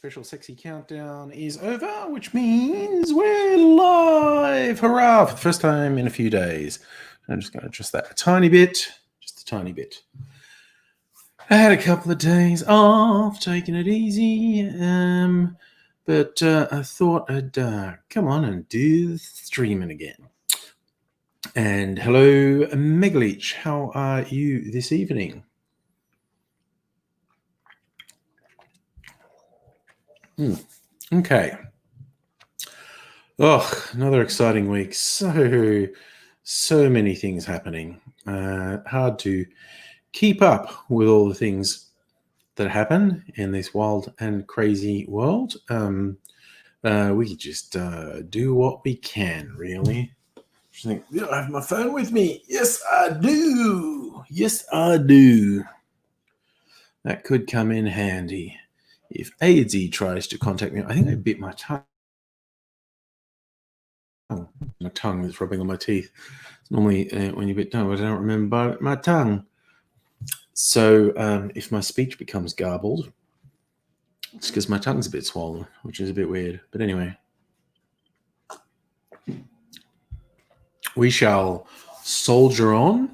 special sexy countdown is over, which means we're live. Hurrah! For the first time in a few days. I'm just going to adjust that a tiny bit, just a tiny bit. I had a couple of days off, taking it easy, but I thought I'd come on and do the streaming again. And hello, Megaleech. How are you this evening? Okay. Oh, another exciting week. So many things happening. Hard to keep up with all the things that happen in this wild and crazy world. We just do what we can, really. I think, I have my phone with me. Yes, I do. Yes, I do. That could come in handy. If AIDSy tries to contact me, I think I bit my tongue. My tongue is rubbing on my teeth. Normally, when you bit tongue, I don't remember my tongue. So, if my speech becomes garbled, it's because my tongue's a bit swollen, which is a bit weird. But anyway, we shall soldier on.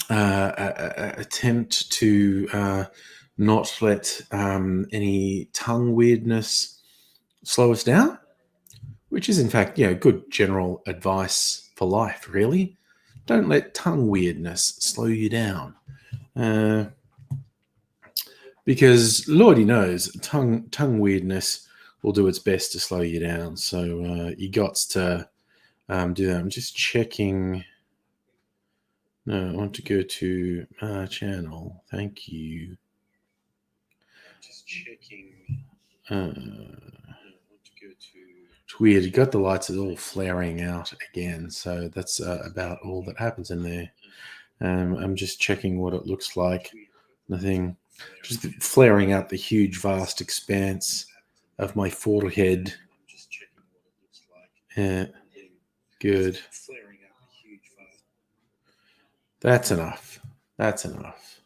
Attempt to not let any tongue weirdness slow us down, which is in fact, good general advice for life, really. Don't let tongue weirdness slow you down. Because Lordy knows, tongue weirdness will do its best to slow you down. So you got to do that. I'm just checking. No, I want to go to channel. Thank you. Just checking. It's weird. You got the lights all flaring out again. So that's about all that happens in there. I'm just checking what it looks like. Nothing. Just flaring out the huge, vast expanse of my forehead. Yeah, good. That's enough. That's enough.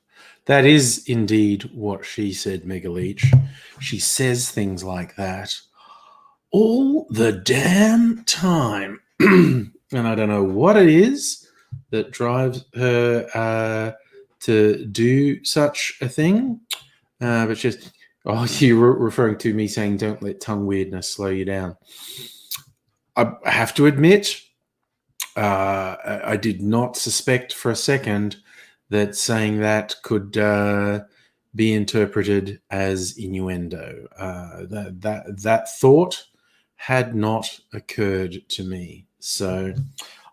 That is indeed what she said, Megaleech. She says things like that all the damn time. And I don't know what it is that drives her to do such a thing. But just, you're referring to me saying don't let tongue weirdness slow you down. I have to admit, I did not suspect for a second that saying that could be interpreted as innuendo. That thought had not occurred to me. So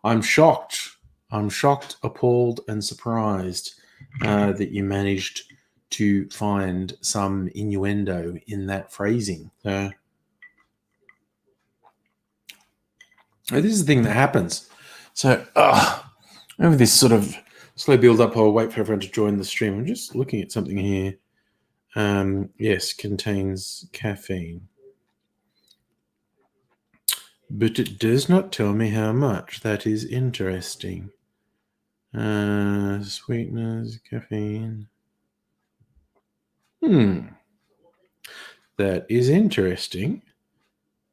I'm shocked. I'm shocked, appalled, and surprised that you managed to find some innuendo in that phrasing. This is the thing that happens. So, over this sort of slow build up, I'll wait for everyone to join the stream. I'm just looking at something here. Yes, contains caffeine. But it does not tell me how much. That is interesting. Sweeteners, caffeine. That is interesting.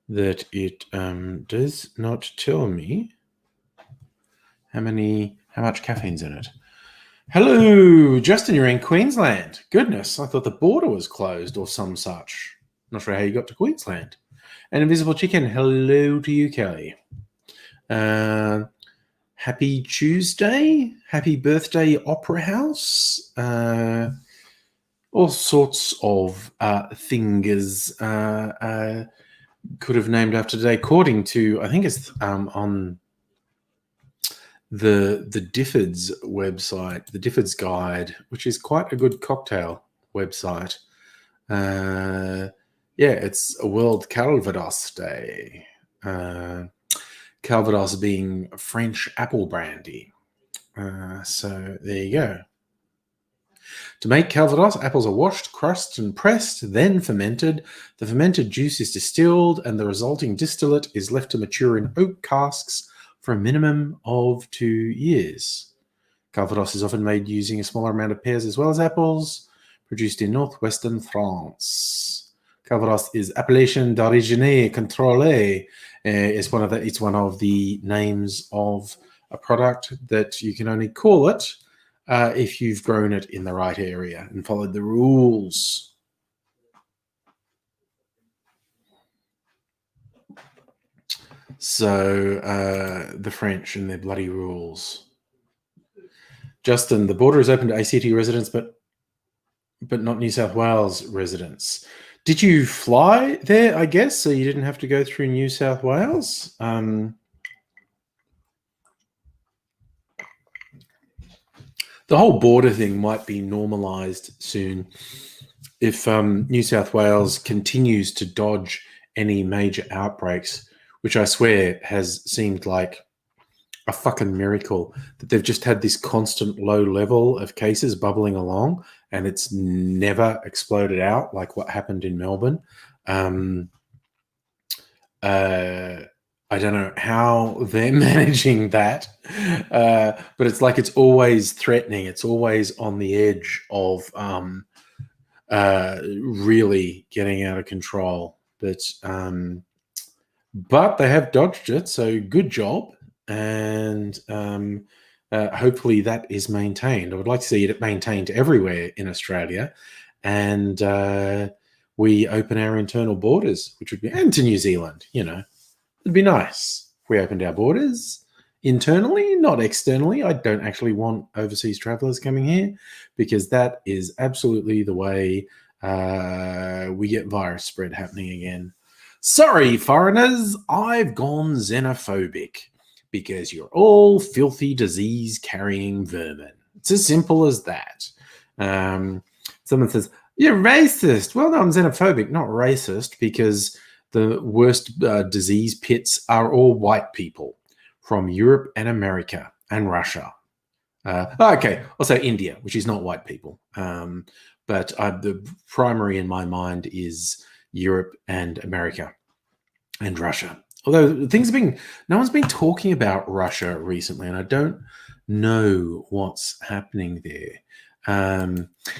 That it does not tell me how much caffeine's in it. Hello, Justin, you're in Queensland. Goodness, I thought the border was closed or some such. Not sure how you got to Queensland. And Invisible Chicken, hello to you, Kelly. Happy Tuesday. Happy birthday, Opera House. All sorts of things could have named after today, according to, I think it's on the Difford's website, the Difford's Guide, which is quite a good cocktail website. It's a World Calvados Day. Calvados being French apple brandy. So there you go. To make Calvados, apples are washed, crushed, and pressed, then fermented. The fermented juice is distilled, and the resulting distillate is left to mature in oak casks for a minimum of 2 years. Calvados is often made using a smaller amount of pears as well as apples, produced in northwestern France. Calvados is appellation d'origine contrôlée. It's one of the names of a product that you can only call it if you've grown it in the right area and followed the rules. So the French and their bloody rules. Justin, the border is open to ACT residents, but not New South Wales residents. Did you fly there, I guess, so you didn't have to go through New South Wales? The whole border thing might be normalised soon if New South Wales continues to dodge any major outbreaks, which I swear has seemed like a fucking miracle that they've just had this constant low level of cases bubbling along and it's never exploded out like what happened in Melbourne. I don't know how they're managing that, but it's like it's always threatening. It's always on the edge of really getting out of control. But they have dodged it, so good job. And hopefully that is maintained. I would like to see it maintained everywhere in Australia, and we open our internal borders, which would be, and to New Zealand. You know, it'd be nice if we opened our borders internally, not externally. I don't actually want overseas travelers coming here because that is absolutely the way we get virus spread happening again. Sorry, foreigners, I've gone xenophobic. Because you're all filthy, disease-carrying vermin. It's as simple as that. Someone says, you're racist. Well, no, I'm xenophobic, not racist, because the worst disease pits are all white people from Europe and America and Russia. Okay, also India, which is not white people. But the primary in my mind is Europe and America and Russia. Although no one's been talking about Russia recently, and I don't know what's happening there.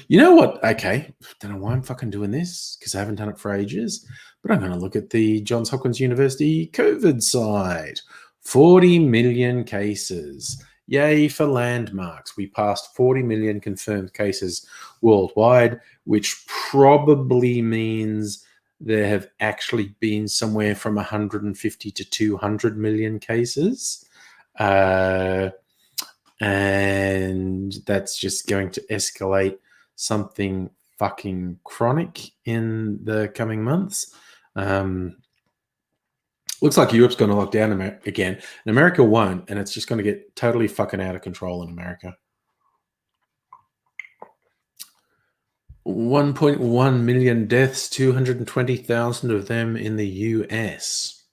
You know what? Okay, don't know why I'm fucking doing this because I haven't done it for ages. But I'm going to look at the Johns Hopkins University COVID side. 40 million cases. Yay for landmarks. We passed 40 million confirmed cases worldwide, which probably means there have actually been somewhere from 150 to 200 million cases. And that's just going to escalate something fucking chronic in the coming months. Looks like Europe's going to lock down again. And America won't, and it's just going to get totally fucking out of control in America. 1.1 million deaths, 220,000 of them in the US.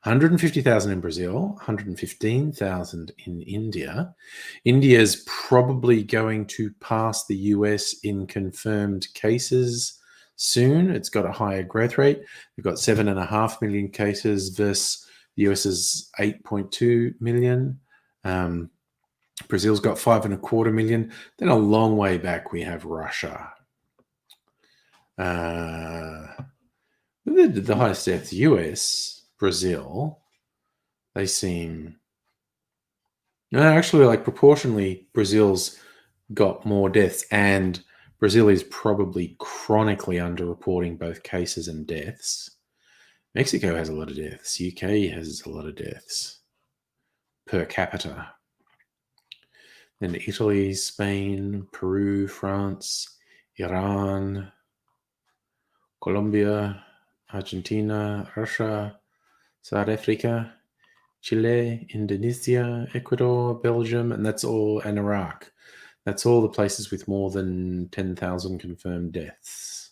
150,000 in Brazil, 115,000 in India. India's probably going to pass the US in confirmed cases soon. It's got a higher growth rate. They've got 7.5 million cases versus the US's 8.2 million. Brazil's got 5.25 million. Then a long way back, we have Russia. The highest deaths, US, Brazil. They seem... actually, like proportionally, Brazil's got more deaths, and Brazil is probably chronically underreporting both cases and deaths. Mexico has a lot of deaths. UK has a lot of deaths per capita. Then Italy, Spain, Peru, France, Iran, Colombia, Argentina, Russia, South Africa, Chile, Indonesia, Ecuador, Belgium, and Iraq. That's all the places with more than 10,000 confirmed deaths.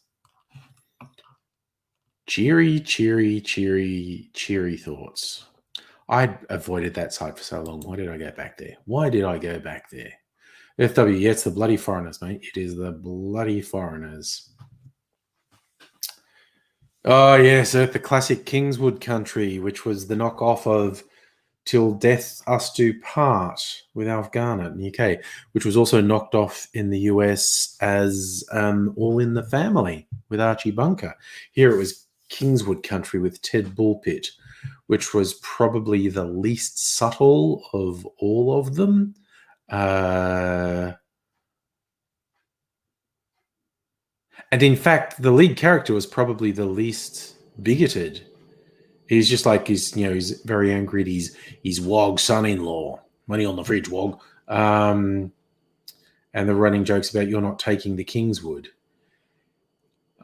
Cheery, cheery, cheery, cheery thoughts. I avoided that site for so long. Why did I go back there? FW, yeah, it's the bloody foreigners, mate. It is the bloody foreigners. Oh, yes, the classic Kingswood country, which was the knockoff of Till Death Us Do Part with Alf Garnett in the UK, which was also knocked off in the US as All in the Family with Archie Bunker. Here it was Kingswood Country with Ted Bullpitt, which was probably the least subtle of all of them. And in fact, the lead character was probably the least bigoted. He's just like he's very angry at his wog son-in-law. Money on the fridge, wog. And the running jokes about you're not taking the Kingswood.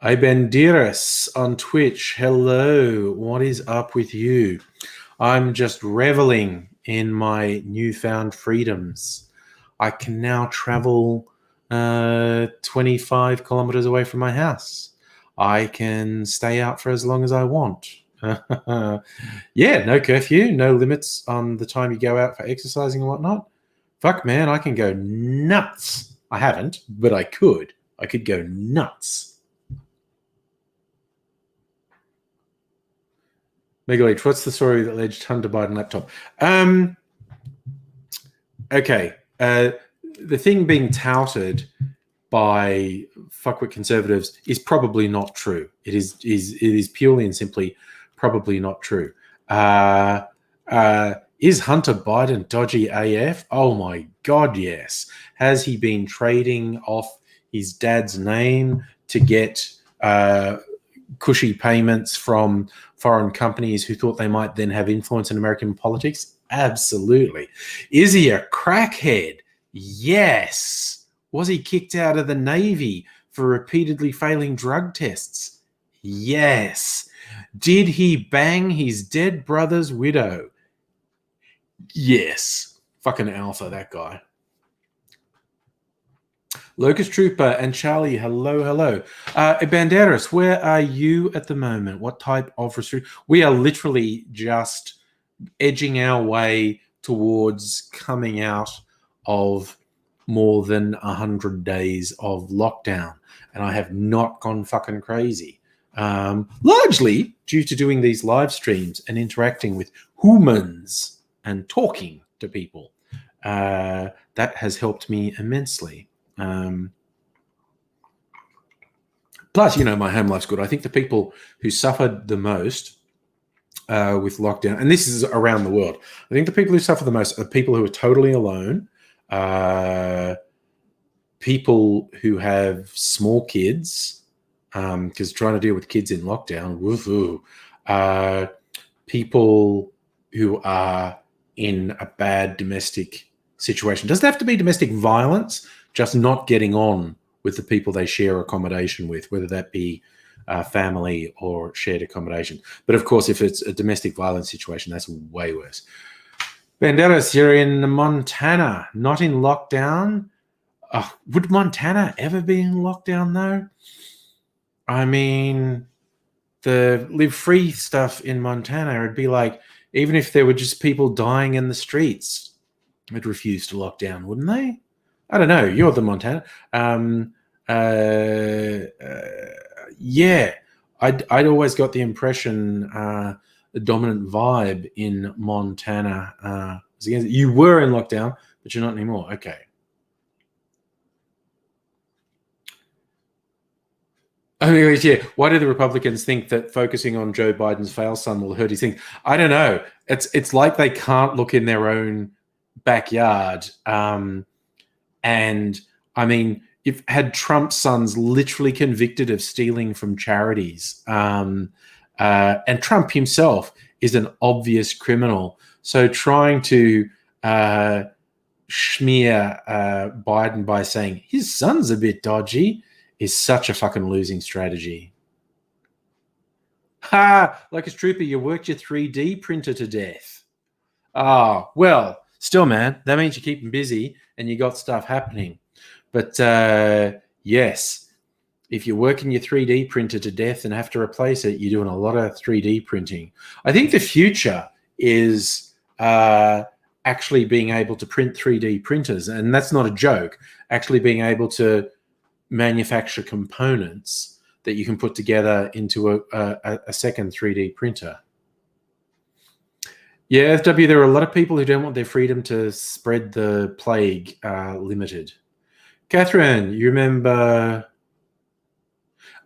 Ibendiris on Twitch. Hello. What is up with you? I'm just reveling in my newfound freedoms. I can now travel 25 kilometers away from my house. I can stay out for as long as I want. Yeah, no curfew, no limits on the time you go out for exercising and whatnot. Fuck, man, I can go nuts. I haven't, but I could. I could go nuts. Megaleech, what's the story that led Hunter Biden laptop? Okay. The thing being touted by fuckwit conservatives is probably not true. It is purely and simply probably not true. Is Hunter Biden dodgy AF? Oh my God, yes. Has he been trading off his dad's name to get cushy payments from foreign companies who thought they might then have influence in American politics? Absolutely. Is he a crackhead? Yes. Was he kicked out of the Navy for repeatedly failing drug tests? Yes. Did he bang his dead brother's widow? Yes. Fucking alpha, that guy. Locust Trooper and Charlie, hello. Banderas, where are you at the moment? What type of restriction? We are literally just edging our way towards coming out of more than 100 days of lockdown, and I have not gone fucking crazy. Largely due to doing these live streams and interacting with humans and talking to people. That has helped me immensely. Plus, my home life's good. I think the people who suffered the most with lockdown, and this is around the world, I think the people who suffer the most are people who are totally alone, people who have small kids, because trying to deal with kids in lockdown, woohoo, people who are in a bad domestic situation. Doesn't have to be domestic violence, just not getting on with the people they share accommodation with, whether that be family or shared accommodation. But of course, if it's a domestic violence situation, that's way worse. Banderas, you're in Montana, not in lockdown. Would Montana ever be in lockdown, though? I mean, the live free stuff in Montana, it'd be like, even if there were just people dying in the streets, they'd refuse to lock down, wouldn't they? I don't know. You're the Montana. Yeah, I'd always got the impression the dominant vibe in Montana was against it. You were in lockdown, but you're not anymore. Okay. Yeah. Why do the Republicans think that focusing on Joe Biden's fail son will hurt his thing? I don't know. It's like they can't look in their own backyard. And I mean, if had Trump's sons literally convicted of stealing from charities, and Trump himself is an obvious criminal, so trying to smear Biden by saying his son's a bit dodgy is such a fucking losing strategy. Ha! Locust Trooper, you worked your 3D printer to death. Oh, well, still, man, that means you keep them busy and you got stuff happening. But yes, if you're working your 3D printer to death and have to replace it, you're doing a lot of 3D printing. I think the future is actually being able to print 3D printers, and that's not a joke, actually being able to manufacture components that you can put together into a second 3D printer. Yeah, FW, there are a lot of people who don't want their freedom to spread the plague limited. Catherine, you remember...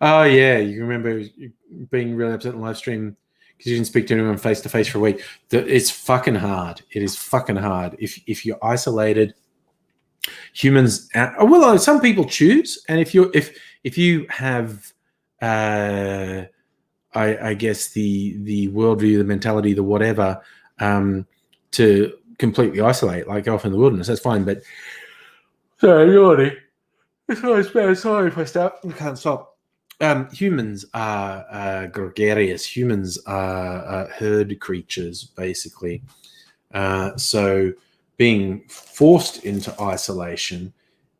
Oh, yeah, you remember being really upset in live stream because you didn't speak to anyone face-to-face for a week. It's fucking hard. It is fucking hard. If you're isolated, humans... well, some people choose, and if you have... I guess the worldview, the mentality, the whatever, to completely isolate, like go off in the wilderness, that's fine. But sorry, yawning. It's always bad. Sorry if I stop. I can't stop. Humans are gregarious. Humans are herd creatures, basically. So being forced into isolation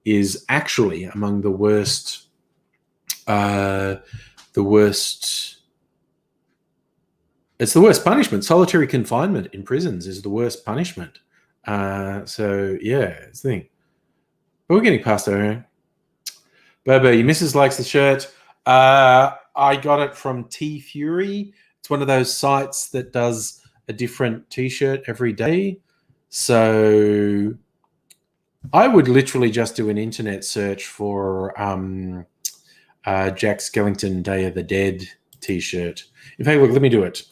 is actually among the worst. It's the worst punishment. Solitary confinement in prisons is the worst punishment. So yeah, it's the thing. But we're getting past our... Bobo, your missus likes the shirt. I got it from T Fury. It's one of those sites that does a different T-shirt every day. So I would literally just do an internet search for Jack Skellington Day of the Dead T-shirt. In fact, look, let me do it.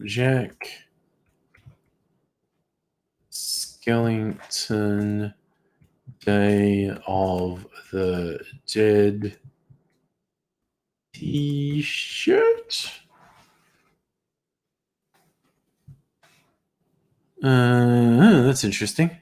Jack Skellington Day of the Dead T-shirt. That's interesting.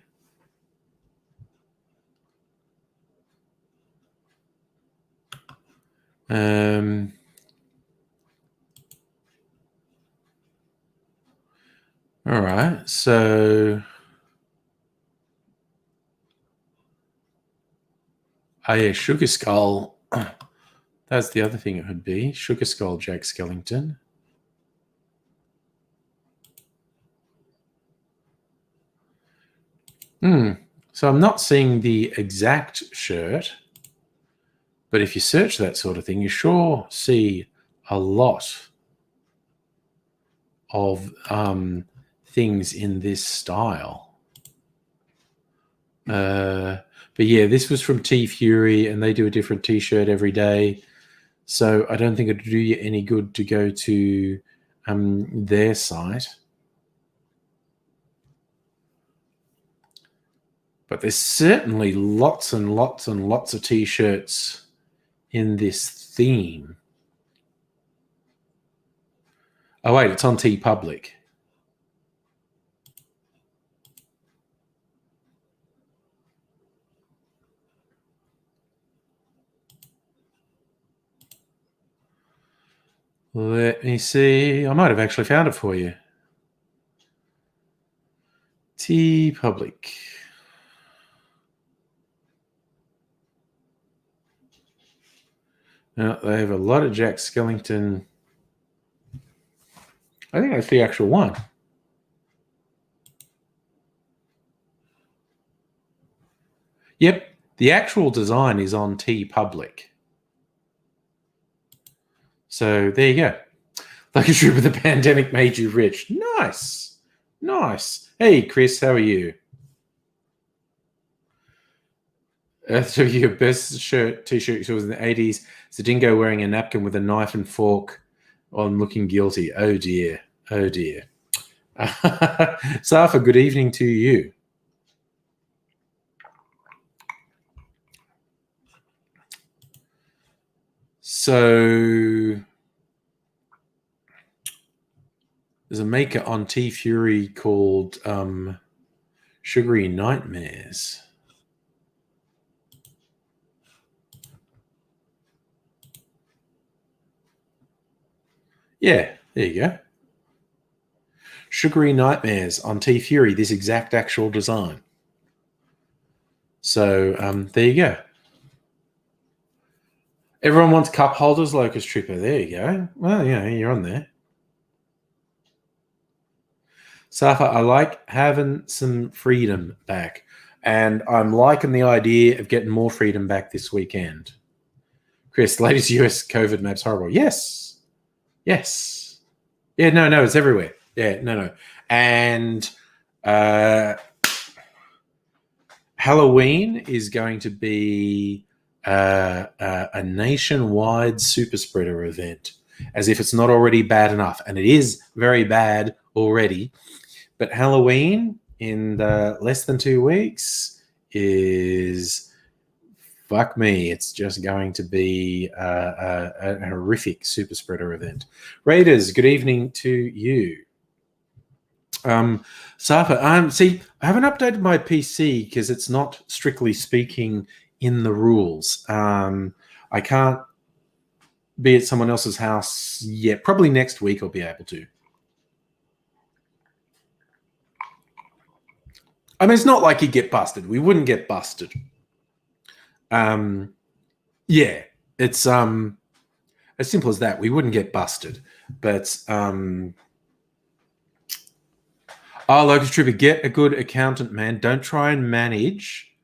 All right, so yeah, Sugar Skull. That's the other thing it would be. Sugar Skull Jack Skellington. So I'm not seeing the exact shirt, but if you search that sort of thing, you sure see a lot of things in this style. But yeah, this was from T Fury, and they do a different T-shirt every day. So I don't think it'd do you any good to go to their site. But there's certainly lots and lots and lots of T-shirts in this theme. Oh, wait, it's on TeePublic. Let me see. I might have actually found it for you. TeePublic. Now, they have a lot of Jack Skellington. I think that's the actual one. Yep, the actual design is on TeePublic. So there you go. Like a trip of the pandemic made you rich. Nice. Nice. Hey, Chris, how are you? So your best T-shirt was in the 80s. It's a dingo wearing a napkin with a knife and fork on, looking guilty. Oh, dear. Oh, dear. Safa, good evening to you. So there's a maker on T Fury called Sugary Nightmares. Yeah, there you go. Sugary Nightmares on T Fury, this exact actual design. So there you go. Everyone wants cup holders, Locust Tripper. There you go. Well, you're on there. Safa, I like having some freedom back. And I'm liking the idea of getting more freedom back this weekend. Chris, latest US COVID map's horrible. Yes. Yes. Yeah, no, it's everywhere. Yeah, no. And uh, Halloween is going to be a nationwide super spreader event, as if it's not already bad enough. And it is very bad already. But Halloween in less than 2 weeks is, fuck me, it's just going to be a horrific super spreader event. Raiders, good evening to you. Safa, see, I haven't updated my PC because it's not strictly speaking in the rules. I can't be at someone else's house yet. Probably next week I'll be able to. I mean, it's not like you get busted. We wouldn't get busted. Yeah, it's as simple as that. We wouldn't get busted. But Locust Trooper, get a good accountant, man. Don't try and manage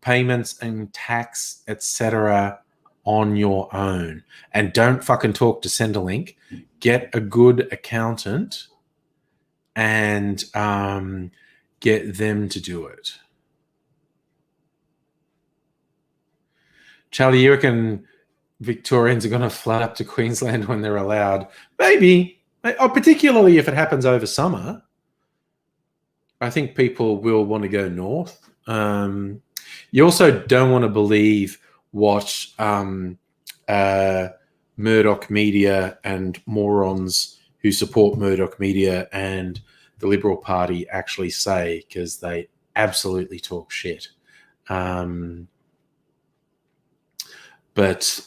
payments and tax, etc., on your own. And don't fucking talk to Centrelink. Get a good accountant and get them to do it. Charlie, you reckon Victorians are going to flood up to Queensland when they're allowed? Maybe. Particularly if it happens over summer. I think people will want to go north. You also don't want to believe what Murdoch media and morons who support Murdoch media and the Liberal Party actually say, because they absolutely talk shit. But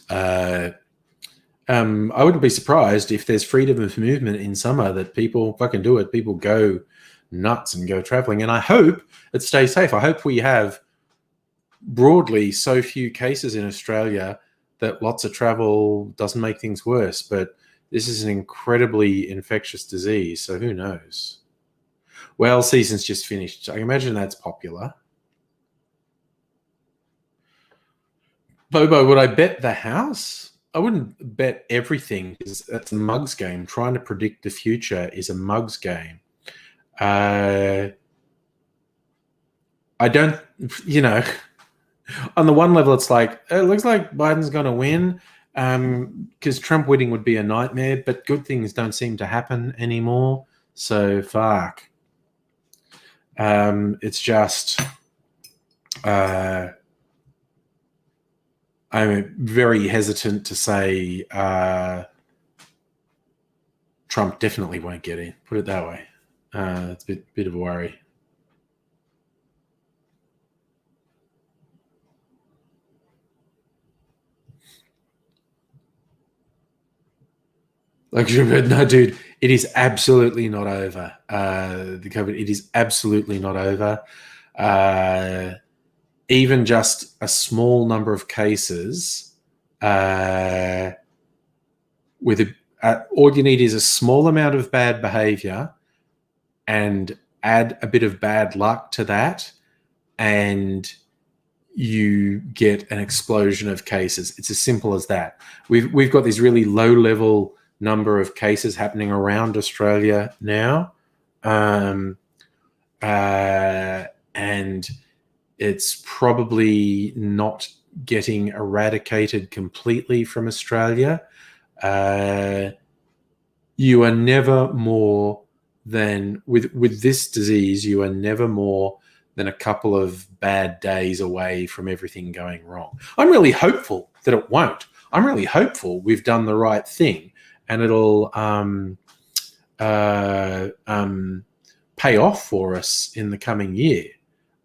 I wouldn't be surprised if there's freedom of movement in summer that people fucking do it. People go nuts and go traveling. And I hope it stays safe. I hope we have broadly so few cases in Australia that lots of travel doesn't make things worse. But this is an incredibly infectious disease, so who knows? Well, season's just finished. I imagine that's popular. Bobo, would I bet the house? I wouldn't bet everything because that's a mug's game. Trying to predict the future is a mug's game. I don't, on the one level, it's like, it looks like Biden's going to win because Trump winning would be a nightmare, but good things don't seem to happen anymore. So, fuck. It's just, I'm very hesitant to say Trump definitely won't get in. Put it that way. It's a bit of a worry. Like, no, dude, it is absolutely not over. The COVID, it is absolutely not over. Even just a small number of cases, with all you need is a small amount of bad behavior, and add a bit of bad luck to that, and you get an explosion of cases. It's as simple as that. We've got this really low level number of cases happening around Australia now, and it's probably not getting eradicated completely from Australia. You are never more than with this disease. You are never more than a couple of bad days away from everything going wrong. I'm really hopeful that it won't. I'm really hopeful we've done the right thing and it'll pay off for us in the coming year.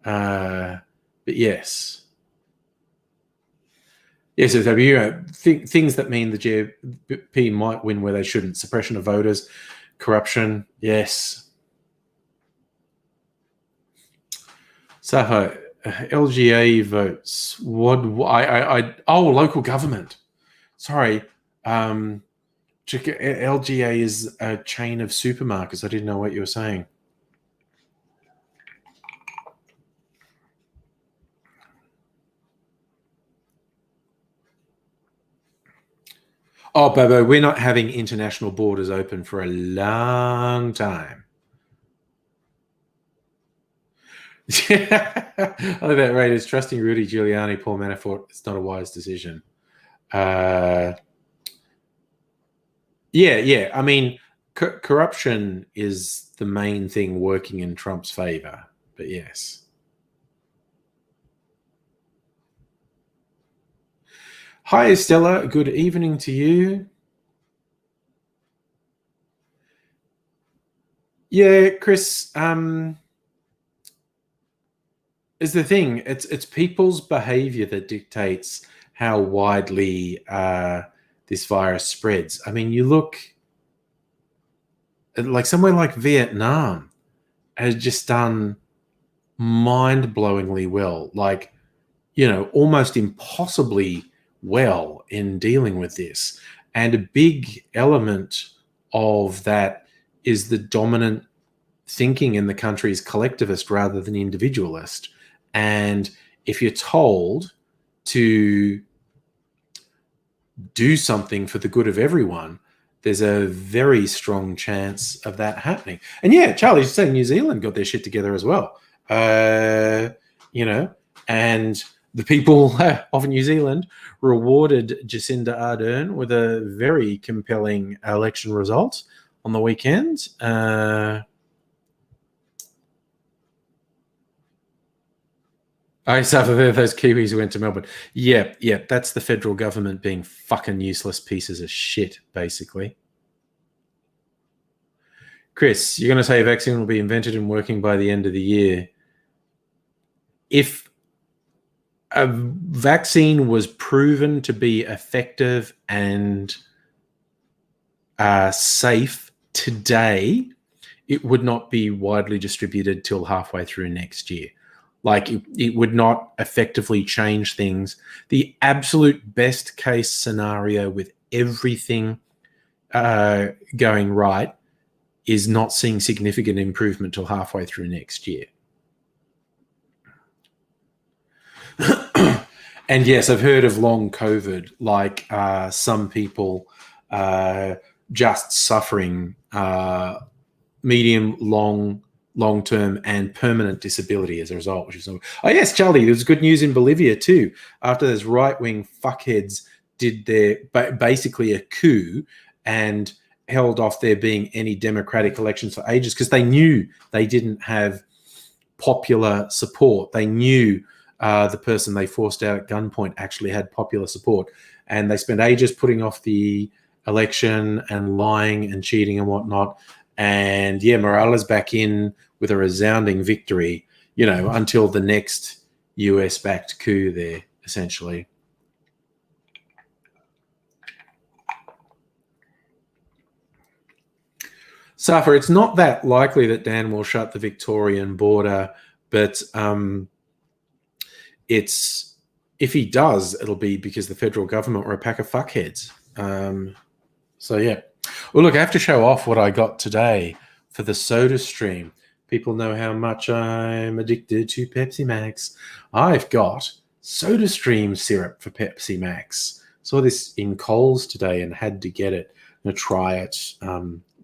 But yes. Yes, things that mean the GOP might win where they shouldn't. Suppression of voters, corruption, yes. Saho, LGA votes. Local government. Sorry. LGA is a chain of supermarkets. I didn't know what you were saying. Oh, Bobo, we're not having international borders open for a long time. I like that, right? It's trusting Rudy Giuliani, Paul Manafort. It's not a wise decision. Yeah. I mean, corruption is the main thing working in Trump's favor. But yes. Hi, Estella. Good evening to you. Yeah, Chris. Is the thing. It's people's behavior that dictates how widely this virus spreads. I mean, you look like somewhere like Vietnam has just done mind-blowingly well, like, almost impossibly well in dealing with this. And a big element of that is the dominant thinking in the country is collectivist rather than individualist. And if you're told to do something for the good of everyone, there's a very strong chance of that happening. And yeah, Charlie's saying New Zealand got their shit together as well. And the people of New Zealand rewarded Jacinda Ardern with a very compelling election result on the weekend. I suffer those Kiwis who went to Melbourne. Yeah, that's the federal government being fucking useless pieces of shit, basically. Chris, you're going to say a vaccine will be invented and working by the end of the year. If a vaccine was proven to be effective and safe today, it would not be widely distributed till halfway through next year. Like, it would not effectively change things. The absolute best case scenario with everything going right is not seeing significant improvement till halfway through next year. And yes, I've heard of long COVID, like some people just suffering medium, long-term and permanent disability as a result. Which is, oh yes, Charlie, there's good news in Bolivia too. After those right-wing fuckheads did their basically a coup and held off there being any democratic elections for ages because they knew they didn't have popular support. They knew the person they forced out at gunpoint actually had popular support, and they spent ages putting off the election and lying and cheating and whatnot. And yeah, Morales back in with a resounding victory, until the next US-backed coup there, essentially. Safa, it's not that likely that Dan will shut the Victorian border, but it's, if he does, it'll be because the federal government were a pack of fuckheads. So yeah. Well, look, I have to show off what I got today for the soda stream. People know how much I'm addicted to Pepsi Max. I've got soda stream syrup for Pepsi Max. Saw this in Coles today and had to get it. I'm going to try it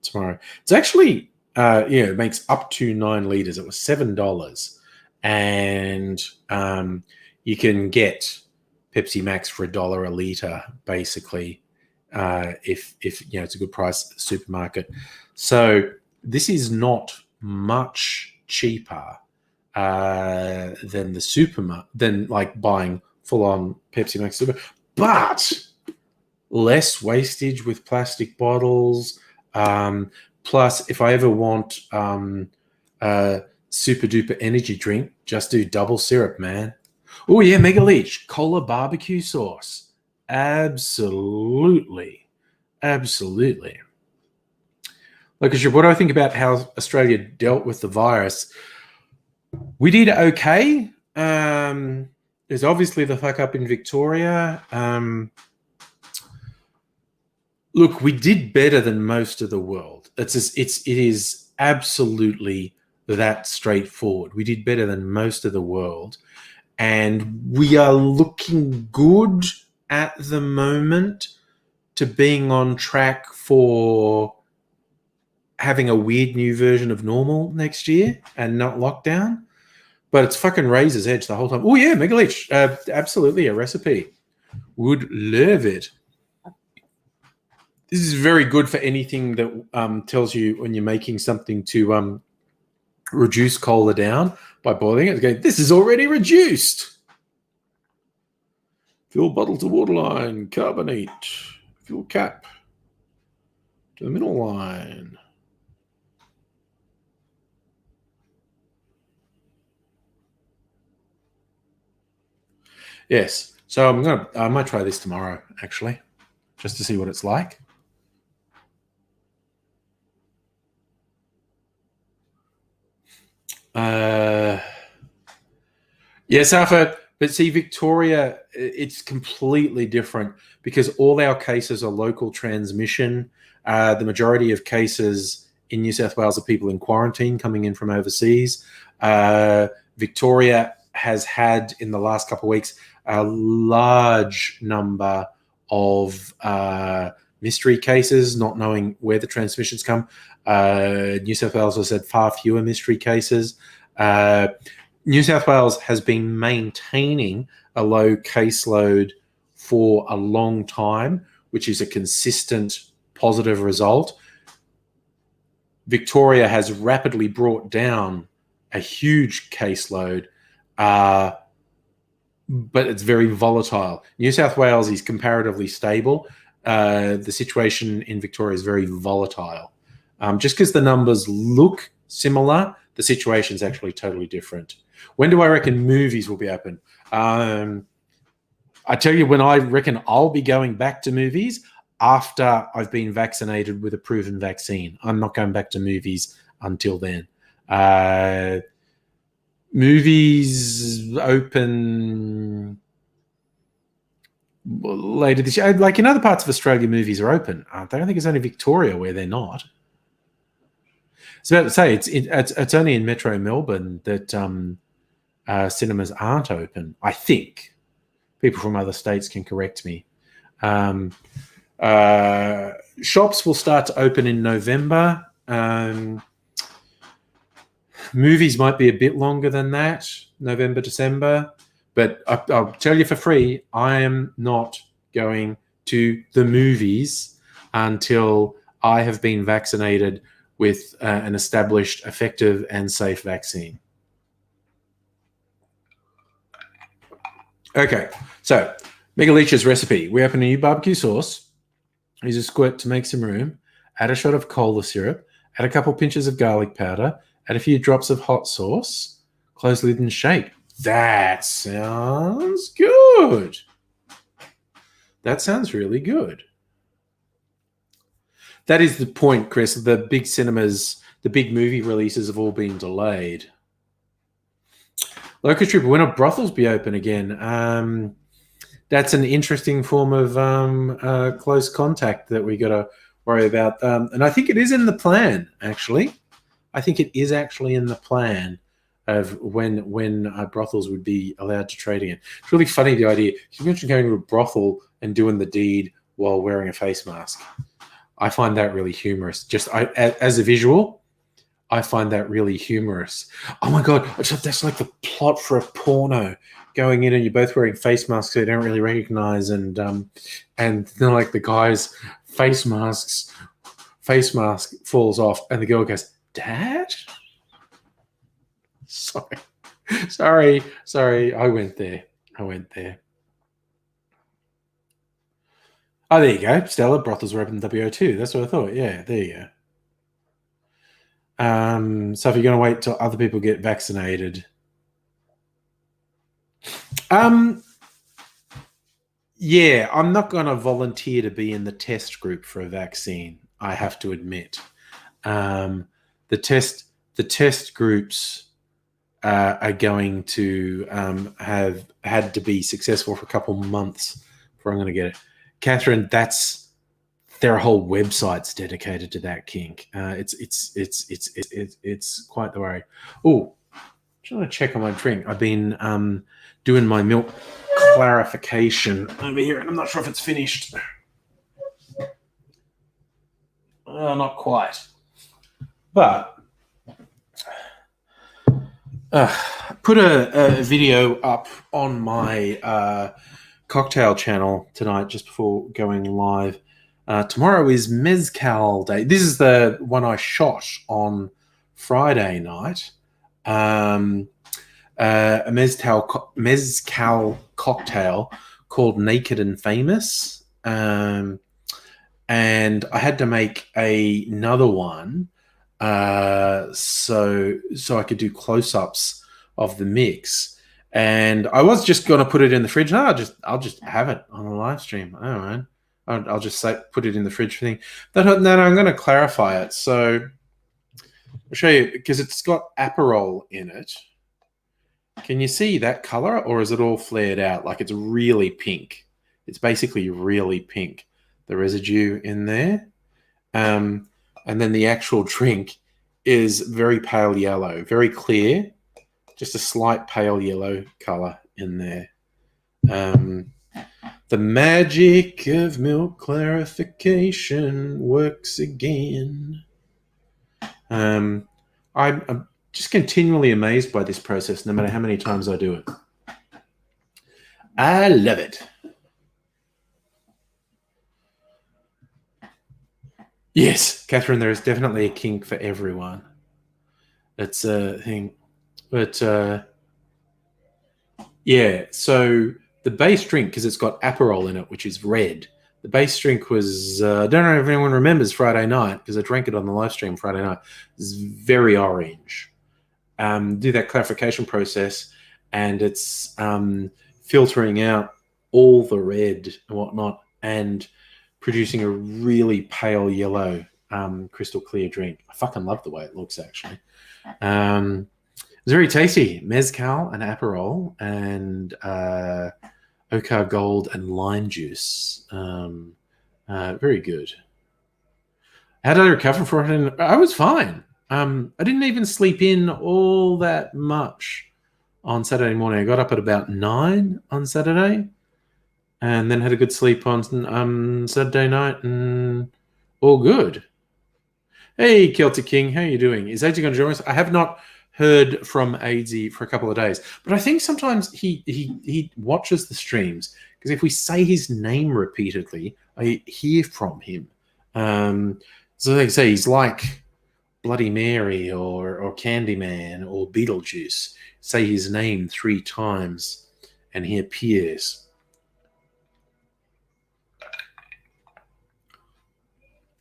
tomorrow. It's actually, it makes up to 9 liters. It was $7. And you can get Pepsi Max for $1 a liter, basically. If it's a good price at the supermarket. So this is not much cheaper than the supermarket, than like buying full-on Pepsi Max Super, but less wastage with plastic bottles. Plus, if I ever want super duper energy drink, just do double syrup, man. Oh yeah, Mega Leech Cola barbecue sauce. Absolutely. Look, what do I think about how Australia dealt with the virus? We did okay. There's obviously the fuck up in Victoria. Look, we did better than most of the world. It is absolutely that straightforward. We did better than most of the world, and we are looking good at the moment to being on track for having a weird new version of normal next year and not lockdown. But it's fucking razor's edge the whole time. Oh, yeah, Mega Leech. Absolutely a recipe. Would love it. This is very good for anything that tells you when you're making something to reduce cola down by boiling it. Okay, this is already reduced. Fill bottle to waterline, carbonate, fill cap to the middle line. Yes, so I might try this tomorrow, actually, just to see what it's like. Yes, Alpha. But see, Victoria, it's completely different because all our cases are local transmission. The majority of cases in New South Wales are people in quarantine coming in from overseas. Victoria has had, in the last couple of weeks, a large number of mystery cases, not knowing where the transmissions come. New South Wales has had far fewer mystery cases. New South Wales has been maintaining a low caseload for a long time, which is a consistent positive result. Victoria has rapidly brought down a huge caseload, but it's very volatile. New South Wales is comparatively stable. The situation in Victoria is very volatile. Just because the numbers look similar, the situation is actually totally different. When do I reckon movies will be open? I tell you when I reckon I'll be going back to movies after I've been vaccinated with a proven vaccine. I'm not going back to movies until then. Movies open later this year. Like in other parts of Australia, movies are open, aren't they? I think it's only Victoria where they're not. I was about to say it's only in Metro Melbourne that cinemas aren't open. I think people from other states can correct me. Shops will start to open in November. Movies might be a bit longer than that, November, December. But I'll tell you for free, I am not going to the movies until I have been vaccinated with an established, effective, and safe vaccine. Okay, so Mega Leech's recipe. We open a new barbecue sauce. Use a squirt to make some room. Add a shot of cola syrup. Add a couple pinches of garlic powder. Add a few drops of hot sauce. Close lid and shake. That sounds good. That sounds really good. That is the point, Chris. The big cinemas, the big movie releases have all been delayed. Locust Trooper, when will brothels be open again? That's an interesting form of close contact that we got to worry about. And I think it is in the plan, actually. I think it is actually in the plan of when brothels would be allowed to trade again. It's really funny, the idea. You mentioned going to a brothel and doing the deed while wearing a face mask. I find that really humorous. As a visual, I find that really humorous. Oh my God, that's like the plot for a porno. Going in and you're both wearing face masks so you don't really recognize, and then like the guy's face mask falls off and the girl goes, "Dad?" Sorry. I went there. Oh, there you go. Stella, brothels were open in WO2. That's what I thought. Yeah, there you go. So if you're going to wait till other people get vaccinated, yeah, I'm not going to volunteer to be in the test group for a vaccine. I have to admit, the test groups are going to have had to be successful for a couple months before I'm going to get it. Catherine, there are whole websites dedicated to that kink. It's quite the worry. Oh, I'm trying to check on my drink. I've been doing my milk clarification over here, and I'm not sure if it's finished. Not quite. But put a video up on my cocktail channel tonight just before going live. Tomorrow is Mezcal Day. This is the one I shot on Friday night. A mezcal cocktail called Naked and Famous. And I had to make another one so I could do close-ups of the mix. And I was just going to put it in the fridge. No, I'll just have it on the live stream. I don't know. I'll just put it in the fridge thing. Then I'm going to clarify it. So I'll show you, because it's got Aperol in it. Can you see that color, or is it all flared out? Like it's really pink. It's basically really pink, the residue in there. And then the actual drink is very pale yellow, very clear, just a slight pale yellow color in there. The magic of milk clarification works again. I'm just continually amazed by this process, no matter how many times I do it. I love it. Yes, Catherine, there is definitely a kink for everyone. It's a thing. But yeah, so the base drink, because it's got Aperol in it, which is red. The base drink was, I don't know if anyone remembers Friday night, because I drank it on the live stream Friday night. It's very orange. Do that clarification process, and it's filtering out all the red and whatnot, and producing a really pale yellow, crystal clear drink. I fucking love the way it looks, actually. It's very tasty. Mezcal and Aperol and Ocar Gold and lime juice. Very good. How did I recover from it? I was fine. I didn't even sleep in all that much on Saturday morning. I got up at about 9 on Saturday, and then had a good sleep on Saturday night, and all good. Hey, Celtic King, how are you doing? Is AJ going to join us? I have not heard from AJ for a couple of days, but I think sometimes he watches the streams, because if we say his name repeatedly, I hear from him. So they say he's like Bloody Mary or Candyman or Beetlejuice. Say his name 3 times and he appears.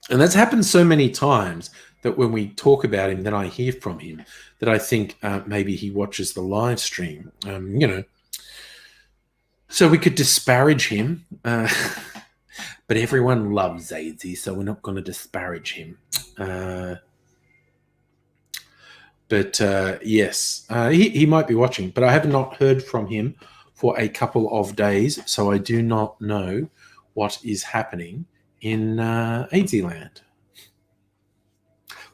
And that's happened so many times that when we talk about him, then I hear from him, that I think maybe he watches the live stream, So we could disparage him, but everyone loves AZ, so we're not going to disparage him. But yes, he might be watching, but I have not heard from him for a couple of days, so I do not know what is happening in AZ land.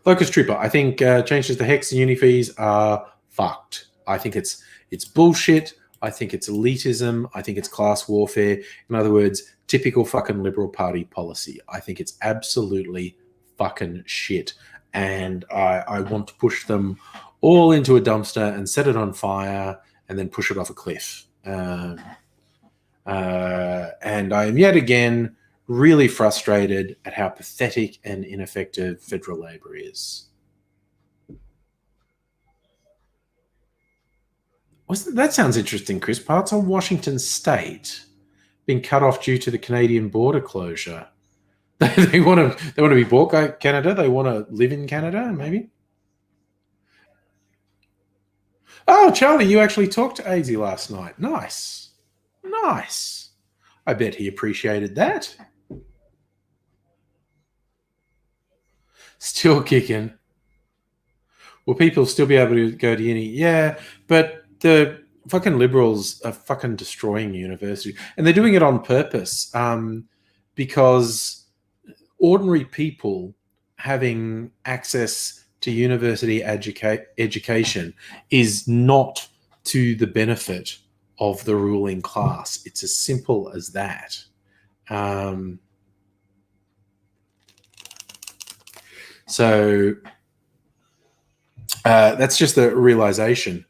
Locust Trooper, I think changes to Hex and uni fees are fucked. I think it's bullshit. I think it's elitism. I think it's class warfare. In other words, typical fucking Liberal Party policy. I think it's absolutely fucking shit. And I want to push them all into a dumpster and set it on fire and then push it off a cliff. And I am yet again really frustrated at how pathetic and ineffective federal Labor is. That sounds interesting, Chris. Parts of Washington State being cut off due to the Canadian border closure. They want to be bought by Canada. They want to live in Canada, maybe. Oh, Charlie, you actually talked to AZ last night. Nice. I bet he appreciated that. Still kicking. Will people still be able to go to uni? Yeah, but the fucking Liberals are fucking destroying university. And they're doing it on purpose, because ordinary people having access to university education is not to the benefit of the ruling class. It's as simple as that. So that's just a realization.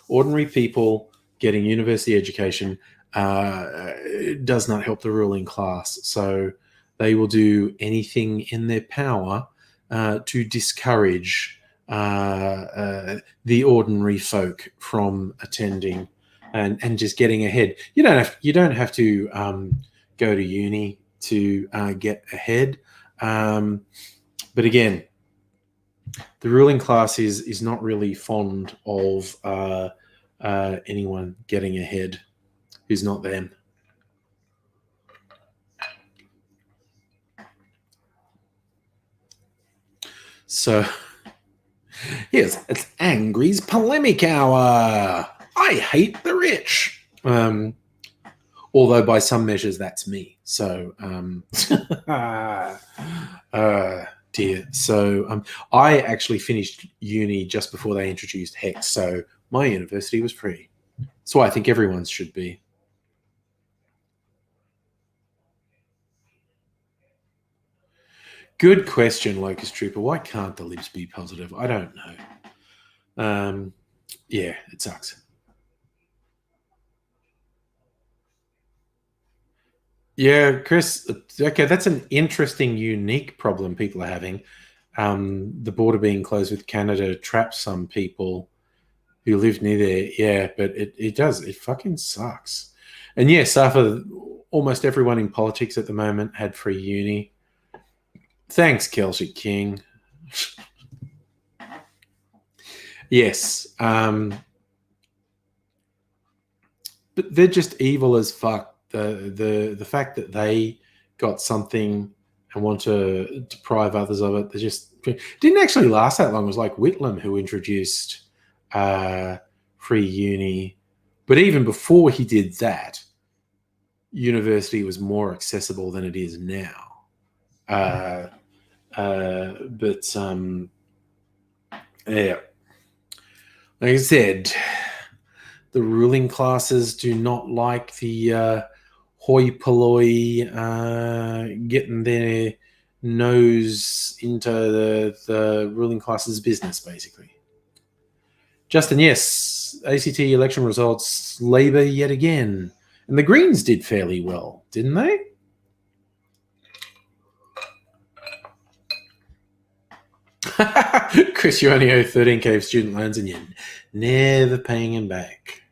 Ordinary people getting university education does not help the ruling class. So they will do anything in their power to discourage the ordinary folk from attending and just getting ahead. You don't have to go to uni to get ahead. But again, the ruling class is not really fond of anyone getting ahead who's not them. So, yes, it's Angry's polemic hour. I hate the rich. Although by some measures that's me. So, dear. So, I actually finished uni just before they introduced HEX. So my university was free. So I think everyone's should be. Good question, Locust Trooper. Why can't the libs be positive? I don't know. Yeah, it sucks. Yeah, Chris. Okay, that's an interesting, unique problem people are having. The border being closed with Canada traps some people who live near there. Yeah, but it does. It fucking sucks. And yes, after almost everyone in politics at the moment had free uni. Thanks, Kelsey King. Yes. But they're just evil as fuck. The fact that they got something and want to deprive others of it, they just didn't actually last that long. It was like Whitlam who introduced free uni. But even before he did that, university was more accessible than it is now. But yeah, like I said, the ruling classes do not like the hoi polloi getting their nose into the ruling class's business, basically. Justin, yes, ACT election results, Labor yet again. And the Greens did fairly well, didn't they? Chris, you only owe 13K of student loans and you're never paying them back.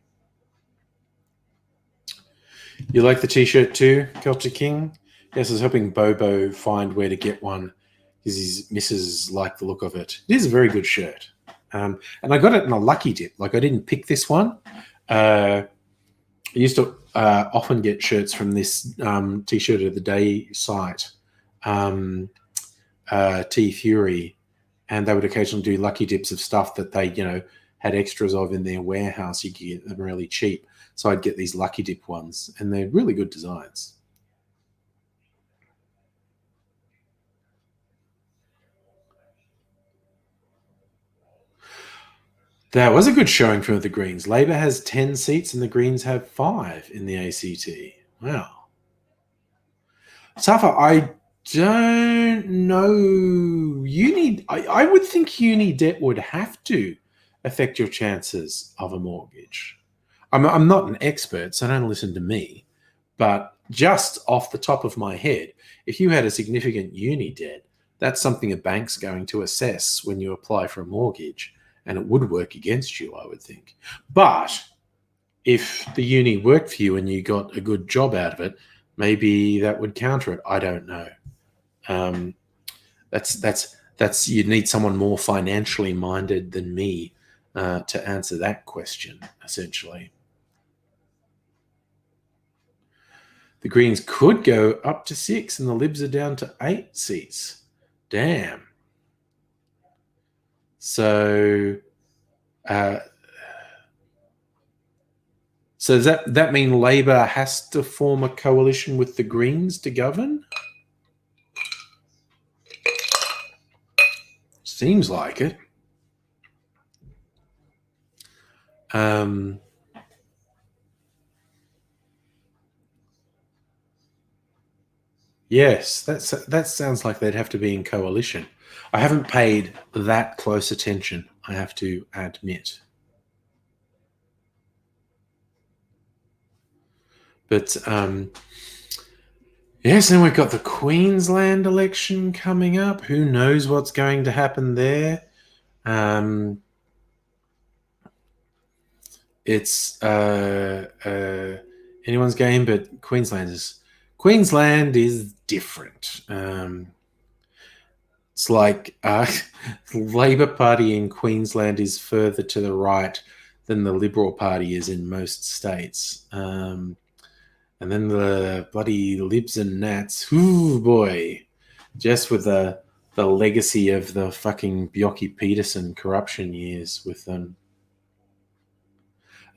You like the t-shirt too, Culture King? Yes, I was hoping Bobo find where to get one because his missus liked the look of it. It is a very good shirt. And I got it in a lucky dip. Like, I didn't pick this one. I used to often get shirts from this t-shirt of the day site, T Fury, and they would occasionally do lucky dips of stuff that they, had extras of in their warehouse. You could get them really cheap. So I'd get these lucky dip ones, and they're really good designs. That was a good showing from the Greens. Labor has 10 seats and the Greens have 5 in the ACT. Wow. Safa, I don't know. I would think uni debt would have to affect your chances of a mortgage. I'm not an expert, so don't listen to me. But just off the top of my head, if you had a significant uni debt, that's something a bank's going to assess when you apply for a mortgage, and it would work against you, I would think. But if the uni worked for you and you got a good job out of it, maybe that would counter it. I don't know. That's you'd need someone more financially minded than me to answer that question, essentially. The Greens could go up to 6 and the Libs are down to 8 seats. Damn. So does that mean Labor has to form a coalition with the Greens to govern? Seems like it. Yes, that sounds like they'd have to be in coalition. I haven't paid that close attention, I have to admit. But yes, and we've got the Queensland election coming up. Who knows what's going to happen there? It's anyone's game, but Queensland is different. It's like Labor Party in Queensland is further to the right than the Liberal Party is in most states. And then the bloody Libs and Nats, ooh boy, just with the legacy of the fucking Bjelke-Petersen corruption years with them.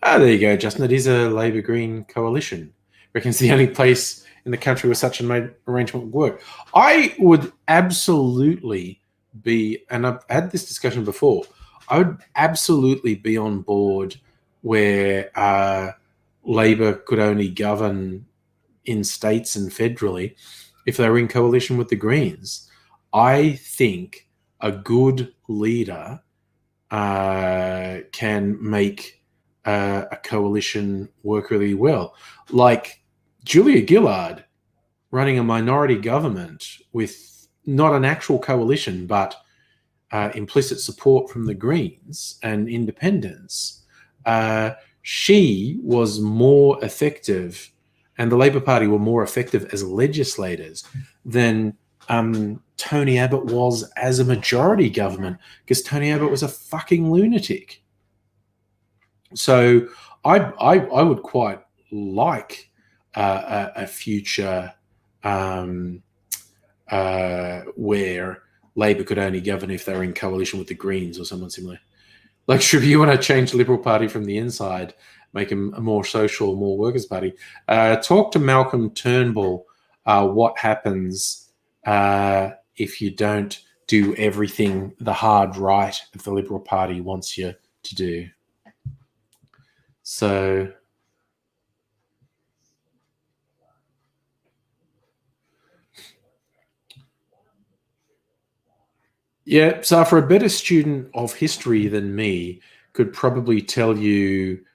There you go, Justin. It is a Labor Green coalition. Reckons the only place in the country where such an arrangement would work. I would absolutely be, and I've had this discussion before, I would absolutely be on board where Labor could only govern in states and federally if they were in coalition with the Greens. I think a good leader can make a coalition work really well. Like Julia Gillard running a minority government with not an actual coalition, but implicit support from the Greens and independents. She was more effective, and the Labor Party were more effective as legislators than Tony Abbott was as a majority government, because Tony Abbott was a fucking lunatic. So I would quite like a future where Labor could only govern if they were in coalition with the Greens or someone similar. Like, should you want to change the Liberal Party from the inside, make them a more social, more workers' party? Talk to Malcolm Turnbull. What happens if you don't do everything the hard right of the Liberal Party wants you to do? So, yeah, so for a better student of history than me, could probably tell you,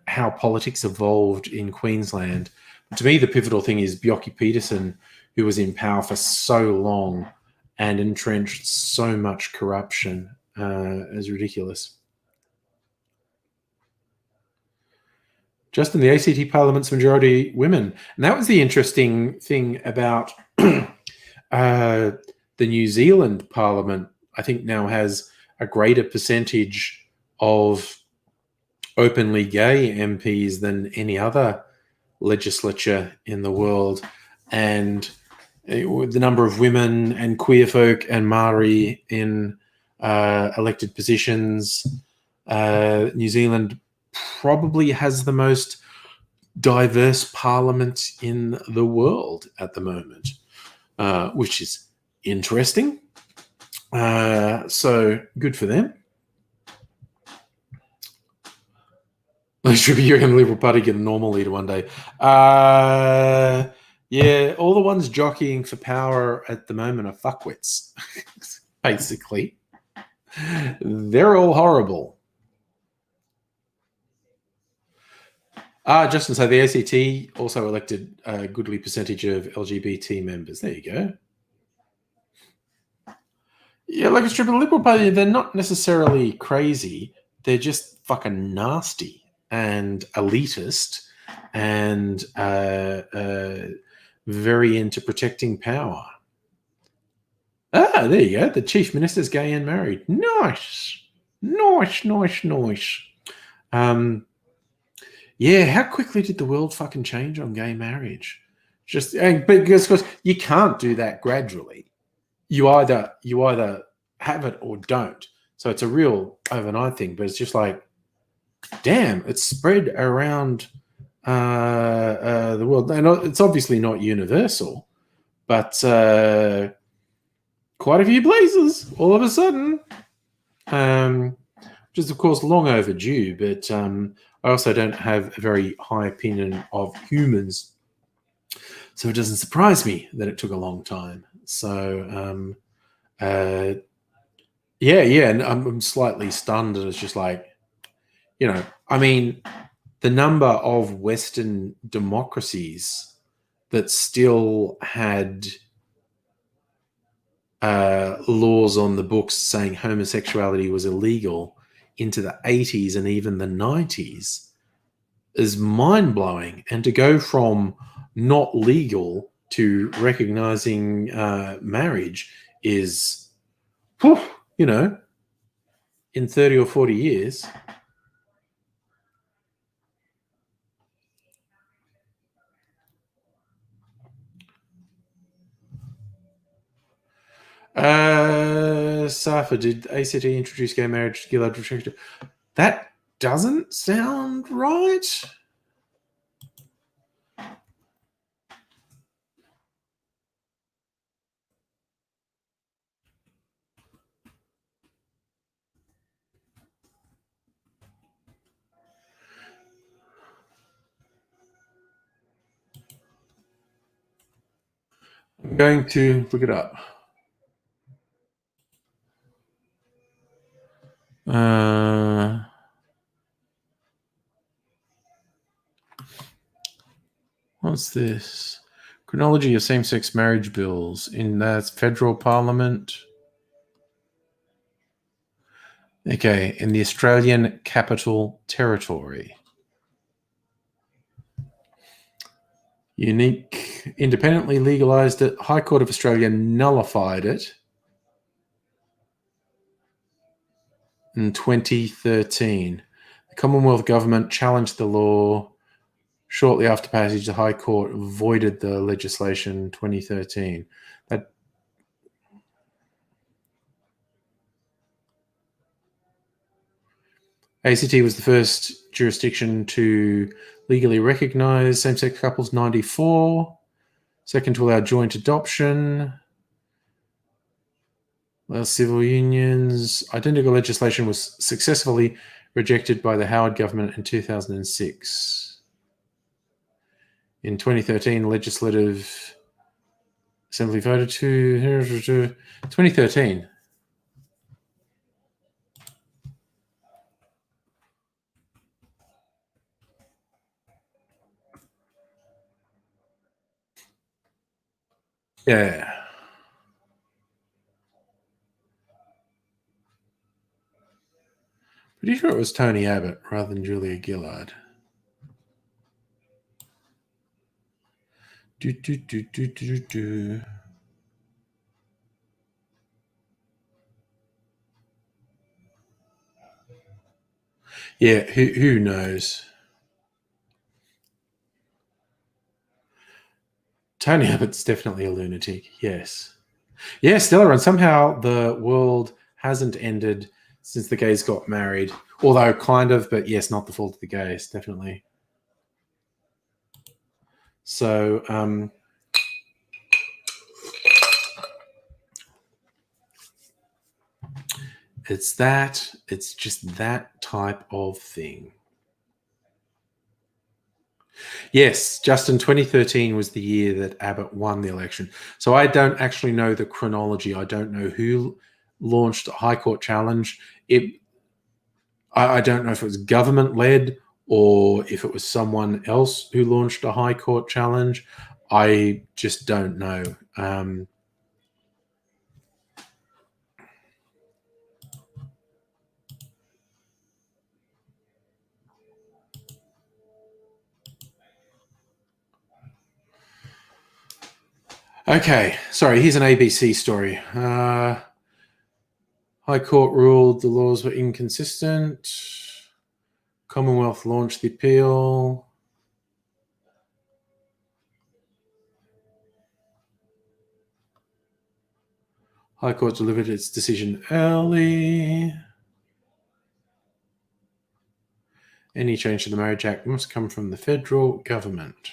how politics evolved in Queensland. To me, the pivotal thing is Bjelke-Petersen, who was in power for so long and entrenched so much corruption, is ridiculous. Just in the ACT Parliament's majority women. And that was the interesting thing about the New Zealand Parliament. I think now has a greater percentage of openly gay MPs than any other legislature in the world. And the number of women and queer folk and Maori in elected positions, New Zealand probably has the most diverse parliament in the world at the moment, which is interesting. So good for them. Should be hearing the Liberal Party get a normal leader one day. Yeah, all the ones jockeying for power at the moment are fuckwits, basically. They're all horrible. Justin, so the ACT also elected a goodly percentage of LGBT members. There you go. Yeah, like it's true, but the Liberal Party, they're not necessarily crazy. They're just fucking nasty and elitist and very into protecting power. There you go. The Chief Minister's gay and married. Nice. Yeah, how quickly did the world fucking change on gay marriage? Just because you can't do that gradually. You either have it or don't. So it's a real overnight thing, but it's just like, damn, it's spread around the world. And it's obviously not universal, but quite a few places all of a sudden, which is, of course, long overdue, but I also don't have a very high opinion of humans. So it doesn't surprise me that it took a long time. So uh, yeah, and I'm slightly stunned, and it's just like, I mean, the number of Western democracies that still had laws on the books saying homosexuality was illegal into the 80s and even the 90s is mind blowing. And to go from not legal to recognizing marriage is, whew, you know, in 30 or 40 years. Safa, did ACT introduce gay marriage to Gillard restricted? That doesn't sound right. I'm going to look it up. What's this? Chronology of same-sex marriage bills in the federal parliament. Okay, in the Australian Capital Territory. Unique, independently legalised it. High Court of Australia nullified it in 2013. The Commonwealth Government challenged the law. Shortly after passage, the High Court voided the legislation in 2013. ACT was the first jurisdiction to legally recognise same-sex couples, 94. Second to allow joint adoption. Well, civil unions. Identical legislation was successfully rejected by the Howard government in 2006. In 2013, Legislative Assembly voted to 2013. Yeah. Pretty sure it was Tony Abbott rather than Julia Gillard. Yeah, who knows? Tony Abbott's definitely a lunatic, yes. Yeah, Stella, and somehow the world hasn't ended since the gays got married. Although kind of, but yes, not the fault of the gays, definitely. So it's just that type of thing. Yes, Justin, 2013 was the year that Abbott won the election. So I don't actually know the chronology. I don't know who launched a High Court challenge. I don't know if it was government led or if it was someone else who launched a High Court challenge. I just don't know. Okay, sorry, here's an ABC story. High Court ruled the laws were inconsistent. Commonwealth launched the appeal. High Court delivered its decision early. Any change to the Marriage Act must come from the federal government.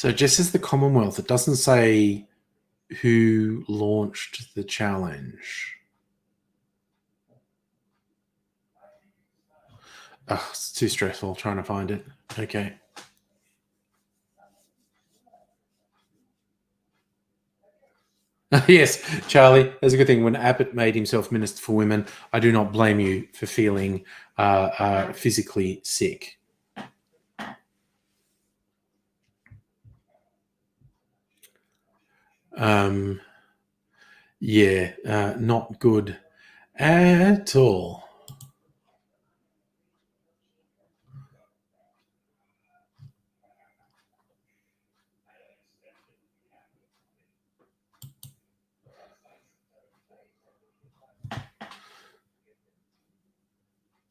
So it just says the Commonwealth. It doesn't say who launched the challenge. Oh, it's too stressful trying to find it. Okay. Yes, Charlie, that's a good thing. When Abbott made himself Minister for Women, I do not blame you for feeling physically sick. Yeah, not good at all.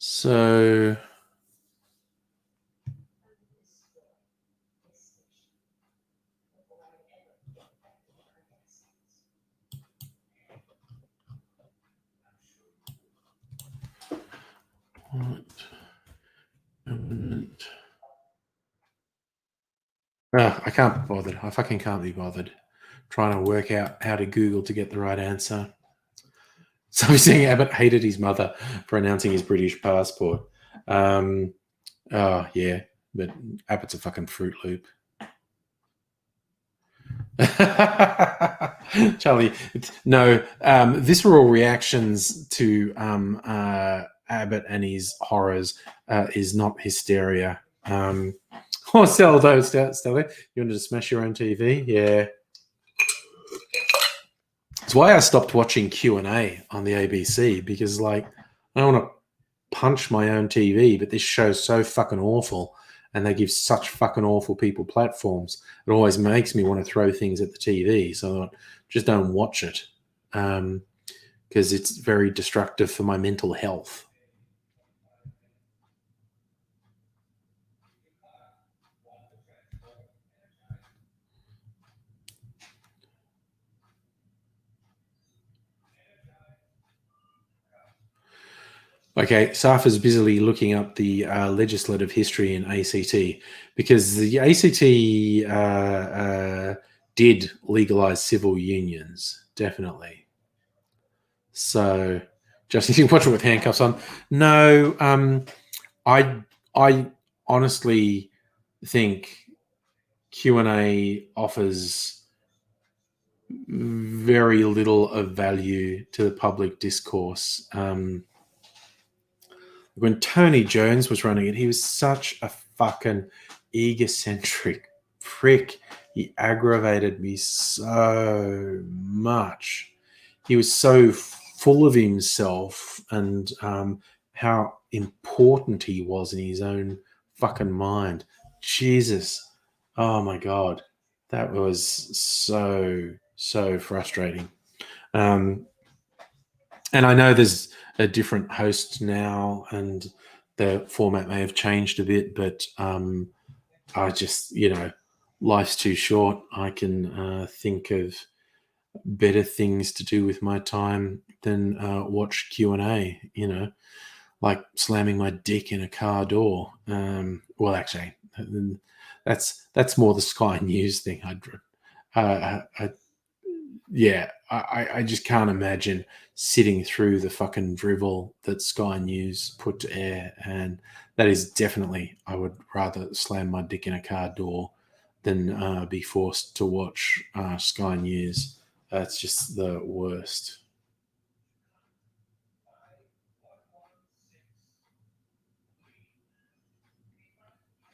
So, what? I can't be bothered. I fucking can't be bothered trying to work out how to Google to get the right answer. So he's saying Abbott hated his mother for announcing his British passport. Oh, yeah, but Abbott's a fucking Fruit Loop. Charlie, no, visceral reactions to Abbott and his horrors is not hysteria. Oh, Stella, you wanted to smash your own TV? Yeah. It's why I stopped watching Q&A on the ABC, because, like, I don't want to punch my own TV, but this show's so fucking awful and they give such fucking awful people platforms. It always makes me want to throw things at the TV. So I thought, just don't watch it because it's very destructive for my mental health. Okay, Safa's busily looking up the legislative history in ACT because the ACT did legalize civil unions, definitely. So, just you watch it with handcuffs on. No, I honestly think Q&A offers very little of value to the public discourse. When Tony Jones was running it, he was such a fucking egocentric prick. He aggravated me so much. He was so full of himself and how important he was in his own fucking mind. Jesus. Oh my God. That was so frustrating. Um, and I know there's a different host now and the format may have changed a bit, but I just, life's too short. I can think of better things to do with my time than watch Q&A, like slamming my dick in a car door. Well, actually, that's more the Sky News thing. I just can't imagine sitting through the fucking drivel that Sky News put to air, and that is definitely, I would rather slam my dick in a car door than be forced to watch Sky News. That's just the worst.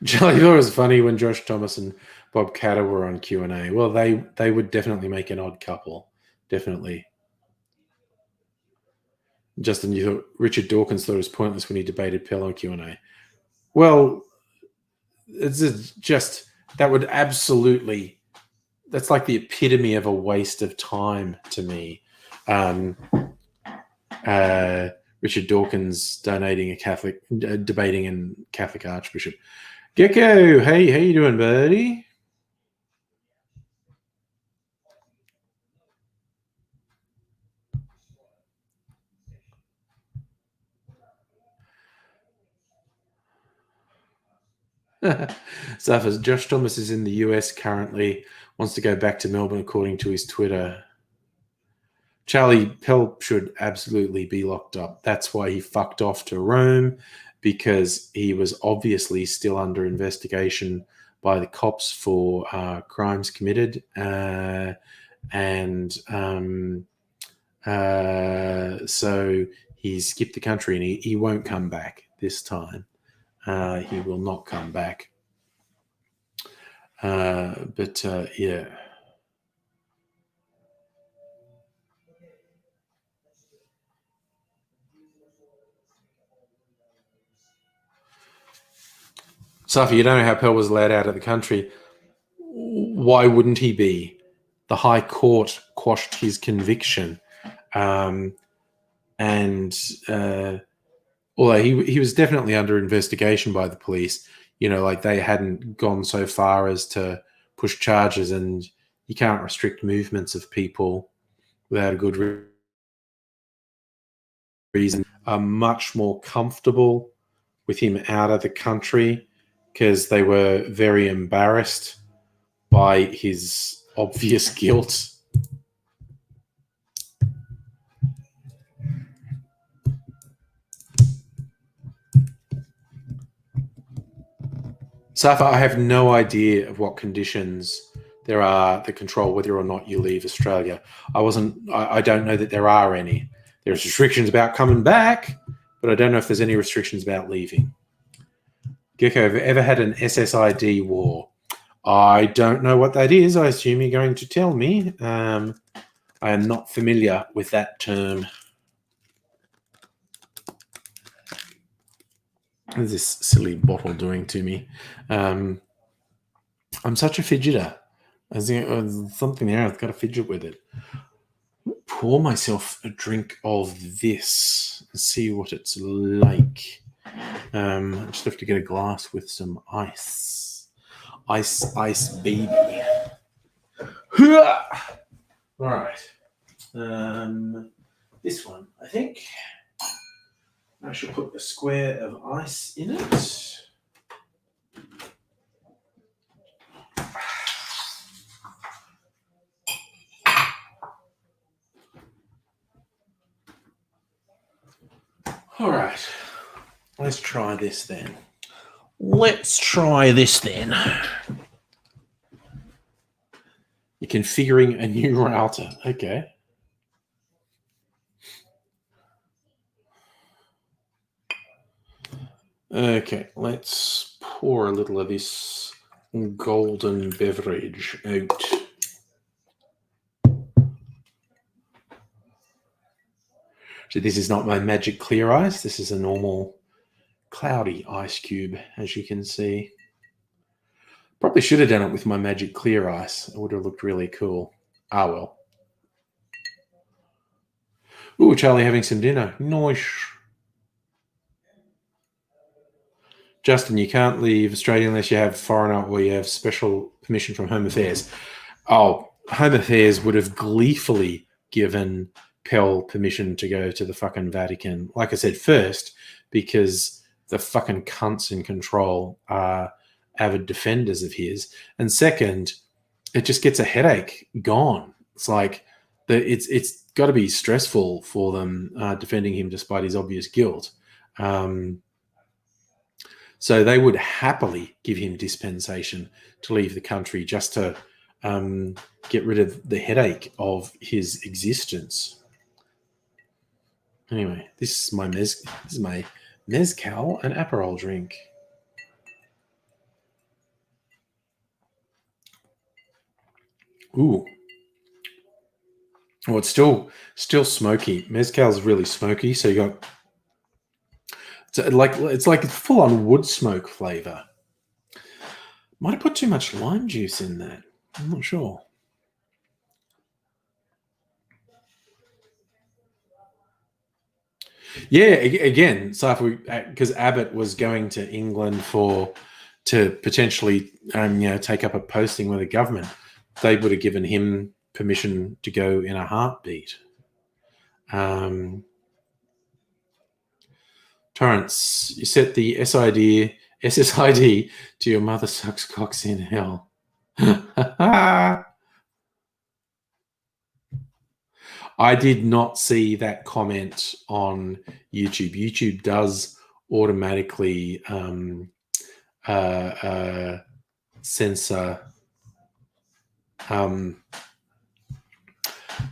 Charlie thought it was funny when Josh Thomas and Bob Catter were on Q&A. Well, they would definitely make an odd couple. Definitely. Justin, you thought Richard Dawkins thought it was pointless when he debated Pell on Q&A. Well, it's just that would absolutely, that's like the epitome of a waste of time to me. Um, Richard Dawkins donating a Catholic, debating a Catholic Archbishop. Gecko, hey, how you doing, buddy? Suffers. Josh Thomas is in the US currently, wants to go back to Melbourne according to his Twitter. Charlie Pell should absolutely be locked up. That's why he fucked off to Rome, because he was obviously still under investigation by the cops for crimes committed. So he skipped the country, and he won't come back this time. He will not come back. Yeah. Safi, you don't know how Pell was let out of the country. Why wouldn't he be? The High Court quashed his conviction. Although he was definitely under investigation by the police, like they hadn't gone so far as to push charges, and you can't restrict movements of people without a good reason. Are much more comfortable with him out of the country because they were very embarrassed by his obvious guilt. Safa, I have no idea of what conditions there are that control whether or not you leave Australia. I don't know that there are any. There's restrictions about coming back, but I don't know if there's any restrictions about leaving. Gecko, have you ever had an SSID war? I don't know what that is. I assume you're going to tell me. I am not familiar with that term. What is this silly bottle doing to me? I'm such a fidgeter. Something there, I've got to fidget with it. Pour myself a drink of this and see what it's like. I just have to get a glass with some ice. Ice, baby. All right. This one, I think. I shall put a square of ice in it. All right. Let's try this then. You're configuring a new router. Okay. Okay, let's pour a little of this golden beverage out. So this is not my magic clear ice. This is a normal cloudy ice cube, as you can see. Probably should have done it with my magic clear ice. It would have looked really cool. Ah, well. Ooh, Charlie having some dinner. Nice. Justin, you can't leave Australia unless you have foreigner or you have special permission from Home Affairs. Oh, Home Affairs would have gleefully given Pell permission to go to the fucking Vatican. Like I said, first, because the fucking cunts in control are avid defenders of his. And second, it just gets a headache gone. It's like it's got to be stressful for them defending him despite his obvious guilt. So they would happily give him dispensation to leave the country just to get rid of the headache of his existence. Anyway, this is my mezcal and Aperol drink. Ooh. Oh, it's still smoky. Mezcal's really smoky, so you got it's like full on wood smoke flavor. Might have put too much lime juice in that. I'm not sure. Yeah, again, so because Abbott was going to England to potentially take up a posting with the government, they would have given him permission to go in a heartbeat. Torrance, you set the SID SSID to your mother sucks cocks in hell. I did not see that comment on YouTube. YouTube does automatically censor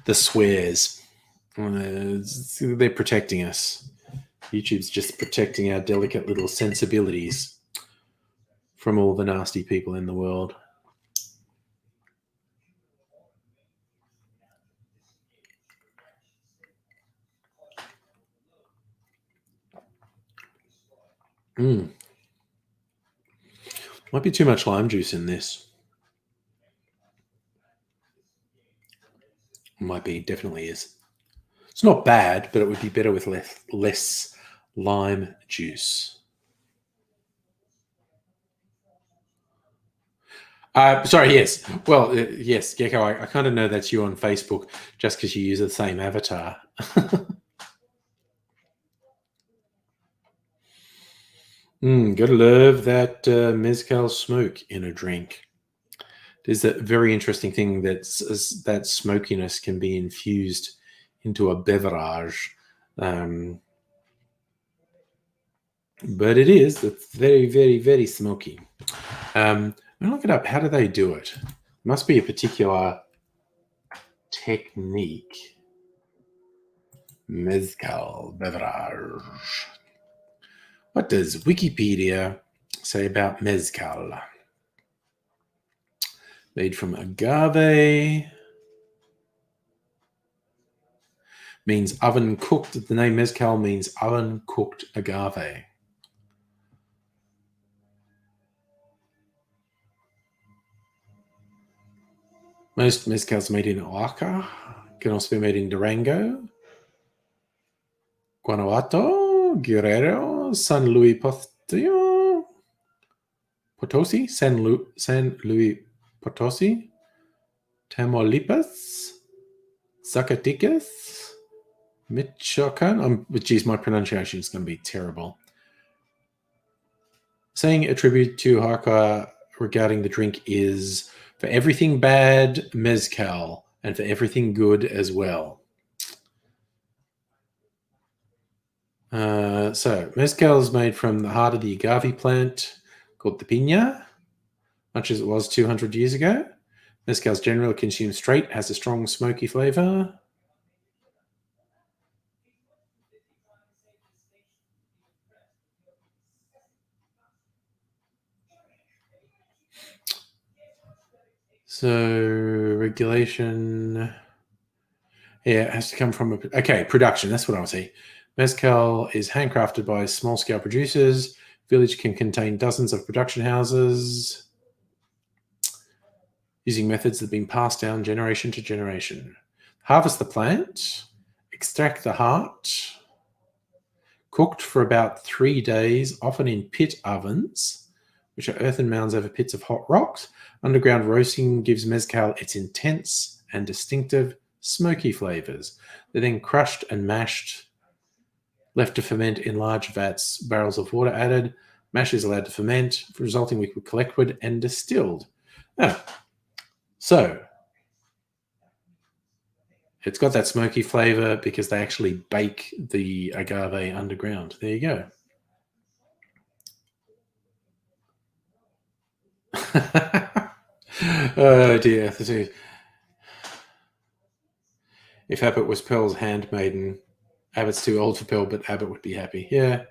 the swears. They're protecting us. YouTube's just protecting our delicate little sensibilities from all the nasty people in the world. Might be too much lime juice in this. Might be, definitely is. It's not bad, but it would be better with less lime juice. Sorry, yes. Well, yes, Gecko, I kind of know that's you on Facebook just because you use the same avatar. Gotta love that mezcal smoke in a drink. There's a very interesting thing that smokiness can be infused into a beverage. But it's very, very, very smoky. I'm going to look it up. How do they do it? Must be a particular technique. Mezcal beverage. What does Wikipedia say about mezcal? Made from agave. Means oven cooked. The name mezcal means oven cooked agave. Most mezcals made in Oaxaca. Can also be made in Durango, Guanajuato, Guerrero, San Luis Potosi, San Luis Potosi, Tamaulipas, Zacatecas, Michoacan. Geez, my pronunciation is going to be terrible. Saying a tribute to Oaxaca regarding the drink is for everything bad, mezcal, and for everything good as well. So mezcal is made from the heart of the agave plant called the piña, much as it was 200 years ago. Mezcal is generally consumed straight, has a strong smoky flavor. So regulation, yeah, it has to come from production. That's what I was saying. Mezcal is handcrafted by small-scale producers. Village can contain dozens of production houses using methods that have been passed down generation to generation. Harvest the plant, extract the heart, cooked for about 3 days, often in pit ovens, which are earthen mounds over pits of hot rocks. Underground roasting gives mezcal its intense and distinctive smoky flavors. They're then crushed and mashed, left to ferment in large vats, barrels of water added. Mash is allowed to ferment, resulting liquid collected and distilled. So it's got that smoky flavor because they actually bake the agave underground. There you go. Oh dear. If Abbott was Pearl's handmaiden, Abbott's too old for Pearl, but Abbott would be happy. Yeah.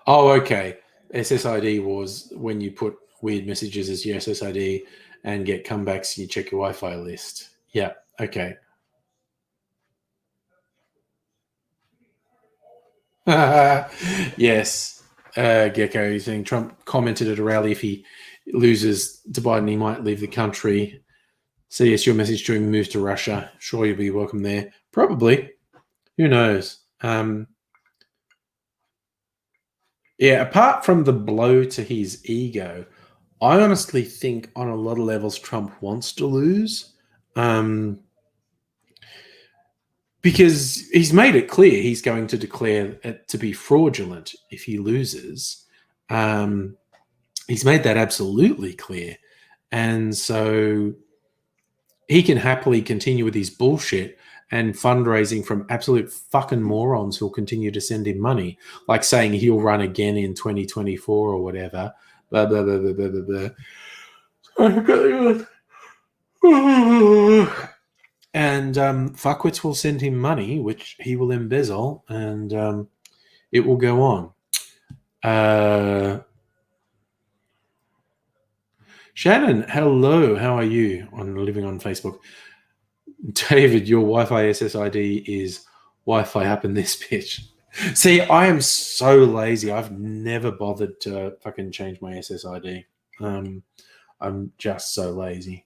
Oh, okay. SSID was when you put weird messages as your SSID and get comebacks and you check your Wi-Fi list. Yeah. Okay. Yes. Gecko saying Trump commented at a rally if he loses to Biden, he might leave the country. So yes, your message to him moves to Russia. Sure, you'll be welcome there. Probably. Who knows? Yeah, apart from the blow to his ego, I honestly think on a lot of levels Trump wants to lose. because he's made it clear he's going to declare it to be fraudulent if he loses. He's made that absolutely clear. And so he can happily continue with his bullshit and fundraising from absolute fucking morons who'll continue to send him money, like saying he'll run again in 2024 or whatever. Blah, blah, blah, blah, blah, blah, blah. And fuckwits will send him money, which he will embezzle, and it will go on. Shannon, hello. How are you on living on Facebook? David, your Wi-Fi SSID is Wi-Fi up in this bitch. See, I am so lazy. I've never bothered to fucking change my SSID. I'm just so lazy.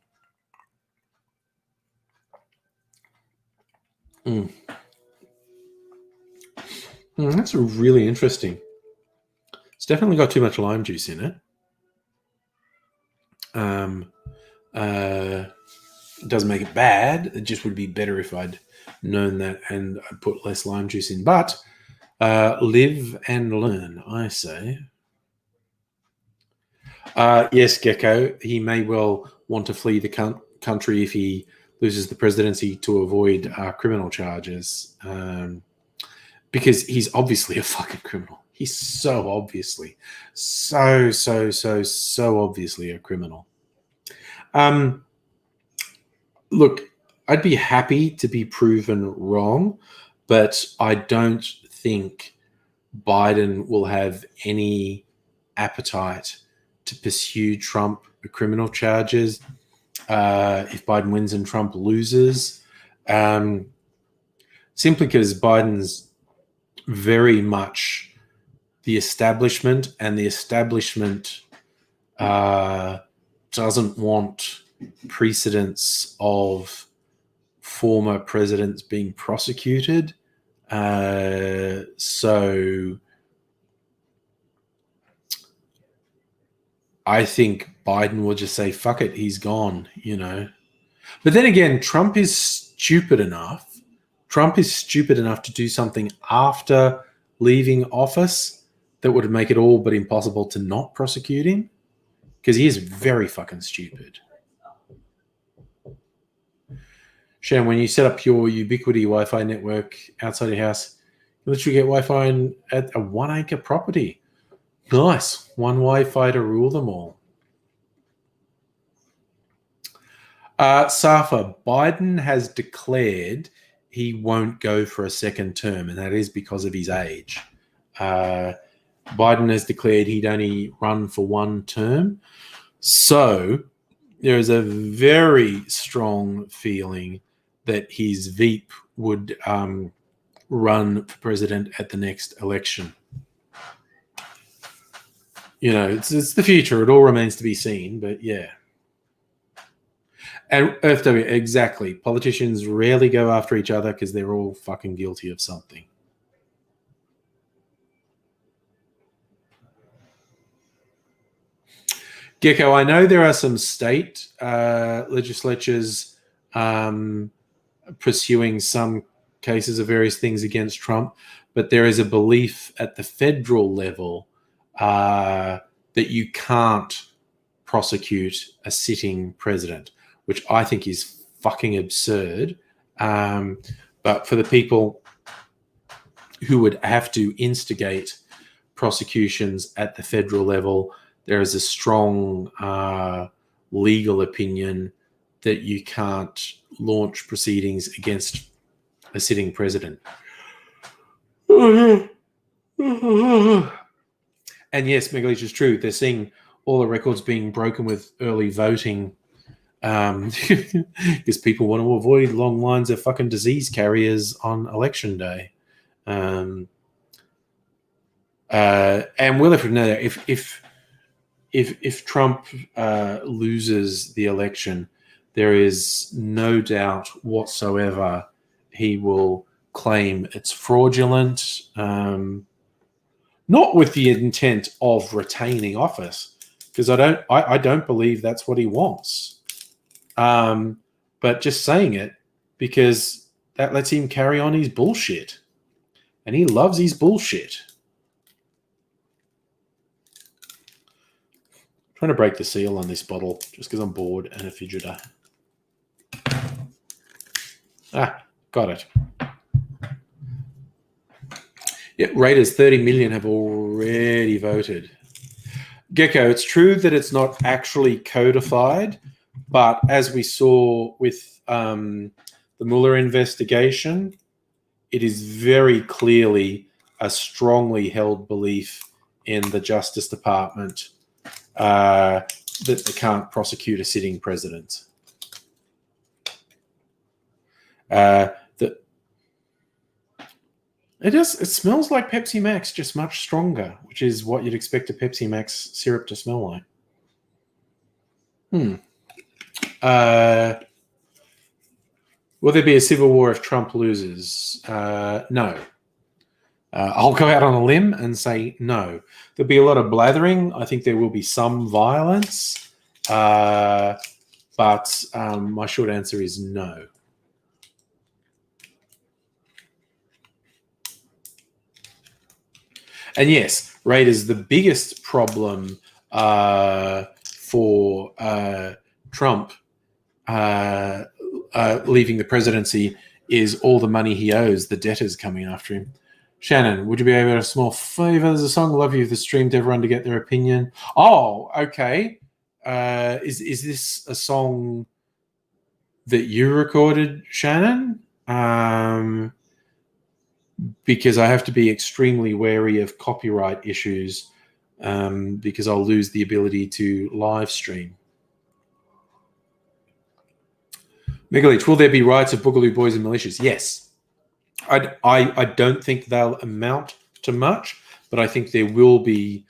That's really interesting. It's definitely got too much lime juice in it. It doesn't make it bad. It just would be better if I'd known that and I put less lime juice in. But live and learn, I say. Yes, Gecko, he may well want to flee the country if he loses the presidency to avoid criminal charges, because he's obviously a fucking criminal. He's so obviously a criminal. Look, I'd be happy to be proven wrong, but I don't think Biden will have any appetite to pursue Trump with criminal charges if Biden wins and Trump loses, simply because Biden's very much the establishment, and the establishment doesn't want precedents of former presidents being prosecuted. So I think Biden will just say, fuck it, he's gone, you know. But then again, Trump is stupid enough to do something after leaving office that would make it all but impossible to not prosecute him, because he is very fucking stupid. Shan, when you set up your Ubiquity Wi-Fi network outside your house, you literally get Wi-Fi at a 1 acre property. Nice. One Wi-Fi to rule them all. Safa, Biden has declared he won't go for a second term, and that is because of his age. Biden has declared he'd only run for one term. So there is a very strong feeling that his Veep would run for president at the next election. You know, it's the future. It all remains to be seen, but yeah. And EarthW, exactly. Politicians rarely go after each other because they're all fucking guilty of something. Gecko, I know there are some state legislatures pursuing some cases of various things against Trump, but there is a belief at the federal level that you can't prosecute a sitting president, which I think is fucking absurd. But for the people who would have to instigate prosecutions at the federal level, there is a strong legal opinion that you can't launch proceedings against a sitting president. And yes, Megaleach is true. They're seeing all the records being broken with early voting because people want to avoid long lines of fucking disease carriers on election day. And we'll have to know that if Trump loses the election, there is no doubt whatsoever he will claim it's fraudulent, not with the intent of retaining office, because I don't believe that's what he wants. But just saying it because that lets him carry on his bullshit. And he loves his bullshit. I'm trying to break the seal on this bottle just because I'm bored and a fidgeter. Got it. Yeah, Raiders 30 million have already voted. Gecko, it's true that it's not actually codified, but as we saw with the Mueller investigation, it is very clearly a strongly held belief in the Justice Department that they can't prosecute a sitting president. It smells like Pepsi Max, just much stronger, which is what you'd expect a Pepsi Max syrup to smell like. Will there be a civil war if Trump loses? No. I'll go out on a limb and say no. There'll be a lot of blathering. I think there will be some violence. But my short answer is no. And yes, Raiders, the biggest problem for Trump leaving the presidency is all the money he owes, the debtors coming after him. Shannon, would you be able to a small favor? There's a song, Love You, the stream to everyone to get their opinion. Oh, okay. Is this a song that you recorded, Shannon? Because I have to be extremely wary of copyright issues because I'll lose the ability to live stream. Megalich, will there be riots of Boogaloo Boys and militias? Yes. I don't think they'll amount to much, but I think there will be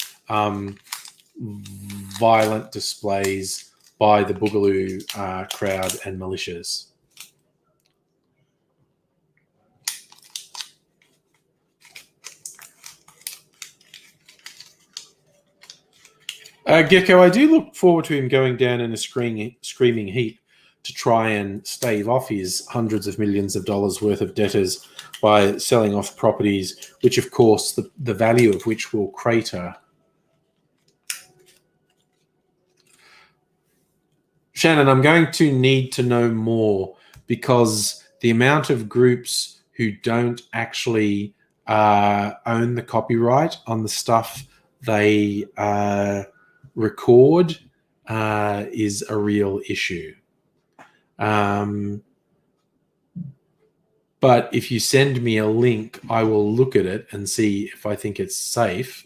violent displays by the Boogaloo crowd and militias. Gecko, I do look forward to him going down in a screaming heap to try and stave off his hundreds of millions of dollars worth of debtors by selling off properties, which, of course, the value of which will crater. Shannon, I'm going to need to know more because the amount of groups who don't actually own the copyright on the stuff they record is a real issue. But if you send me a link, I will look at it and see if I think it's safe.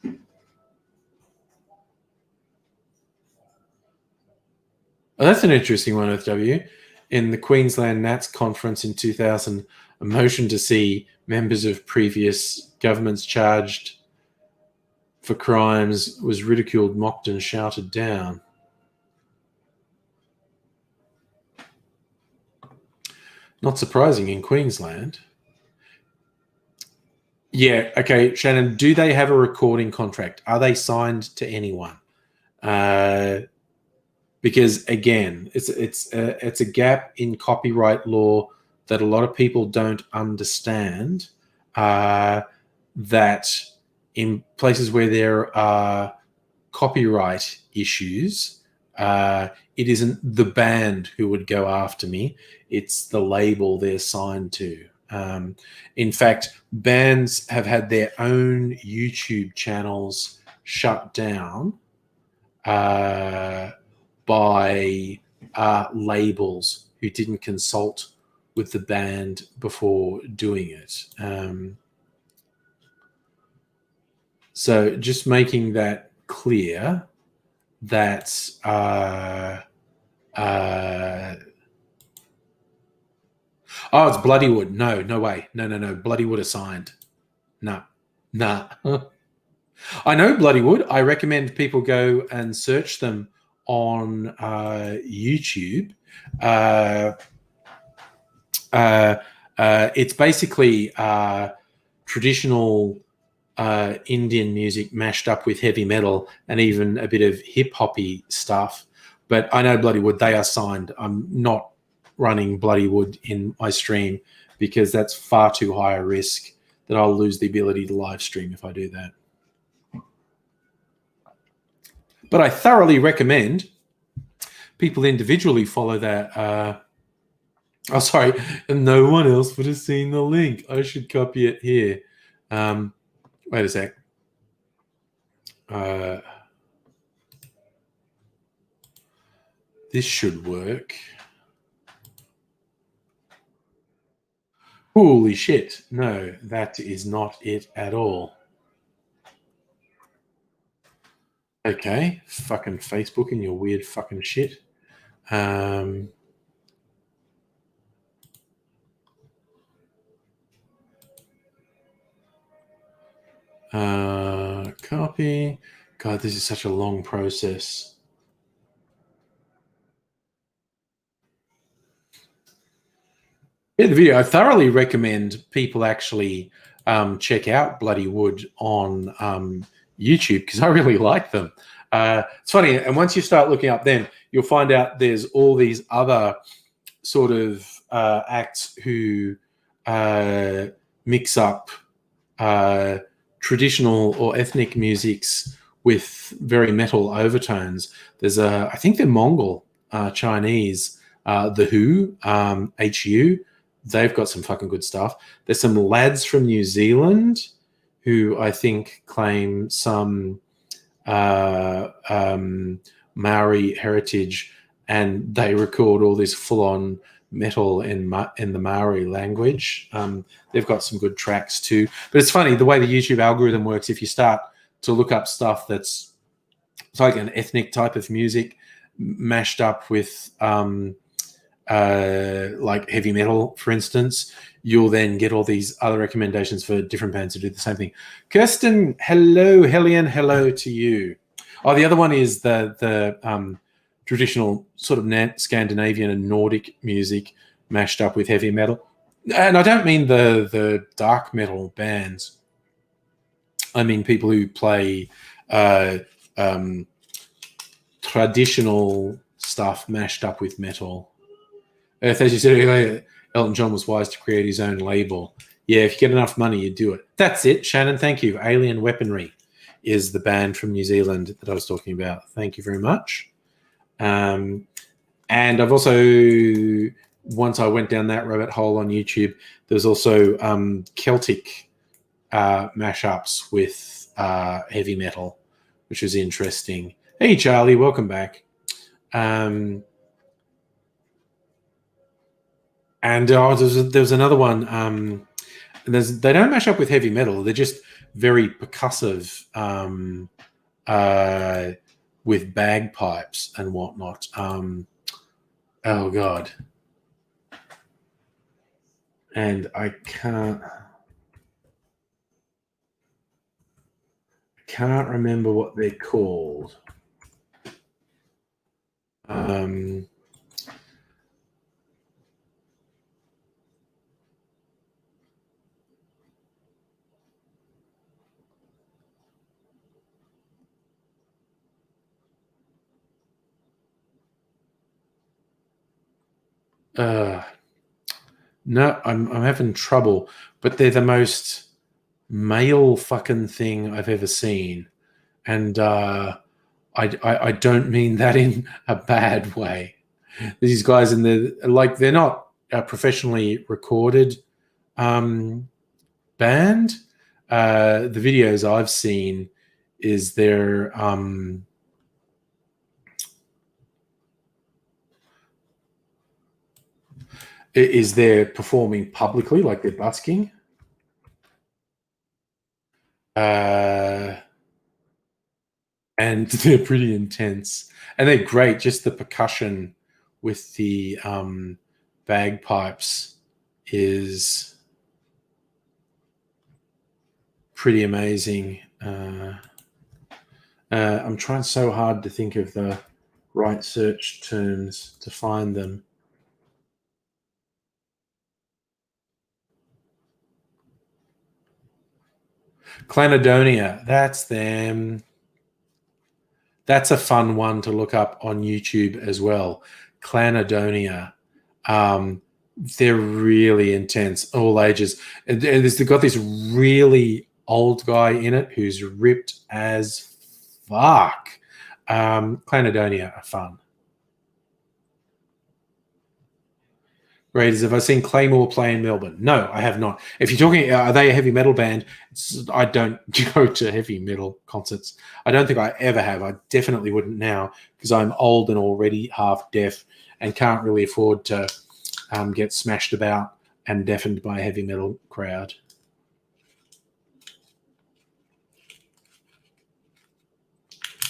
Oh, that's an interesting one, FW. In the Queensland Nats conference in 2000, a motion to see members of previous governments charged for crimes was ridiculed, mocked, and shouted down. Not surprising in Queensland. Yeah, okay, Shannon, do they have a recording contract? Are they signed to anyone? Because again, it's a gap in copyright law that a lot of people don't understand. That in places where there are copyright issues, it isn't the band who would go after me; it's the label they're signed to. In fact, bands have had their own YouTube channels shut down by labels who didn't consult with the band before doing it. So just making that clear that oh, it's Bloodywood. No way. No. Bloodywood are signed. Nah. I know Bloodywood. I recommend people go and search them on YouTube. It's basically traditional Indian music mashed up with heavy metal and even a bit of hip-hoppy stuff. But I know Bloodywood, they are signed. I'm not running Bloody Wood in my stream because that's far too high a risk that I'll lose the ability to live stream if I do that. But I thoroughly recommend people individually follow that. Oh, sorry. No one else would have seen the link. I should copy it here. Wait a sec. This should work. Holy shit. No, that is not it at all. Okay. Fucking Facebook and your weird fucking shit. Copy. God, this is such a long process. Yeah, the video. I thoroughly recommend people actually check out Bloody Wood on YouTube because I really like them. It's funny, and once you start looking up them, you'll find out there's all these other sort of acts who mix up traditional or ethnic musics with very metal overtones. There's I think they're Mongol, Chinese, The Who, HU. They've got some fucking good stuff. There's some lads from New Zealand who I think claim some Maori heritage, and they record all this full-on metal in the Maori language. They've got some good tracks too. But it's funny, the way the YouTube algorithm works, if you start to look up stuff that's like an ethnic type of music mashed up with like heavy metal, for instance, you'll then get all these other recommendations for different bands to do the same thing. Kirsten, hello. Hellion, hello to you. Oh, the other one is the traditional sort of Scandinavian and Nordic music mashed up with heavy metal. And I don't mean the dark metal bands. I mean people who play traditional stuff mashed up with metal. As you said earlier, Elton John was wise to create his own label. Yeah, if you get enough money, you do it. That's it, Shannon. Thank you. Alien Weaponry is the band from New Zealand that I was talking about. Thank you very much. And I've also, once I went down that rabbit hole on YouTube, there's also Celtic mashups with heavy metal, which is interesting. Hey, Charlie, welcome back. And there was another one. They don't mash up with heavy metal. They're just very percussive with bagpipes and whatnot. Oh, God. And I can't remember what they're called. No, I'm having trouble, but they're the most male fucking thing I've ever seen, and I don't mean that in a bad way. These guys, and they're not a professionally recorded band. The videos I've seen is they're performing publicly, like they're busking. And they're pretty intense. And they're great. Just the percussion with the bagpipes is pretty amazing. I'm trying so hard to think of the right search terms to find them. Clanadonia, that's them. That's a fun one to look up on YouTube as well. Clanadonia. They're really intense, all ages. And they've got this really old guy in it who's ripped as fuck. Clanadonia are fun. Raiders, have I seen Claymore play in Melbourne? No, I have not. If you're talking, are they a heavy metal band? I don't go to heavy metal concerts. I don't think I ever have. I definitely wouldn't now because I'm old and already half deaf and can't really afford to get smashed about and deafened by a heavy metal crowd.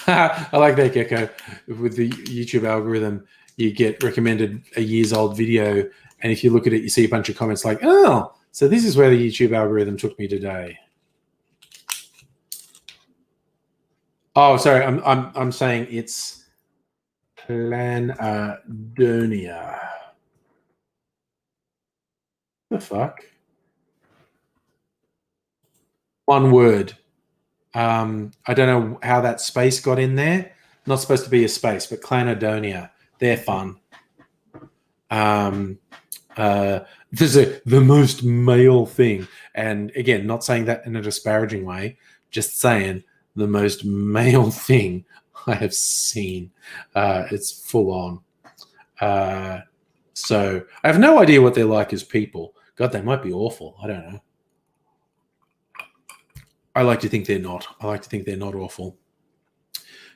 I like that, Gecko. With the YouTube algorithm, you get recommended a year's old video, and if you look at it, you see a bunch of comments like, "Oh, so this is where the YouTube algorithm took me today." Oh, sorry, I'm saying it's Clanadonia. The fuck? One word. I don't know how that space got in there. Not supposed to be a space, but Clanadonia. They're fun. There's the most male thing. And again, not saying that in a disparaging way, just saying the most male thing I have seen. It's full on. So I have no idea what they're like as people. God, they might be awful. I don't know. I like to think they're not. I like to think they're not awful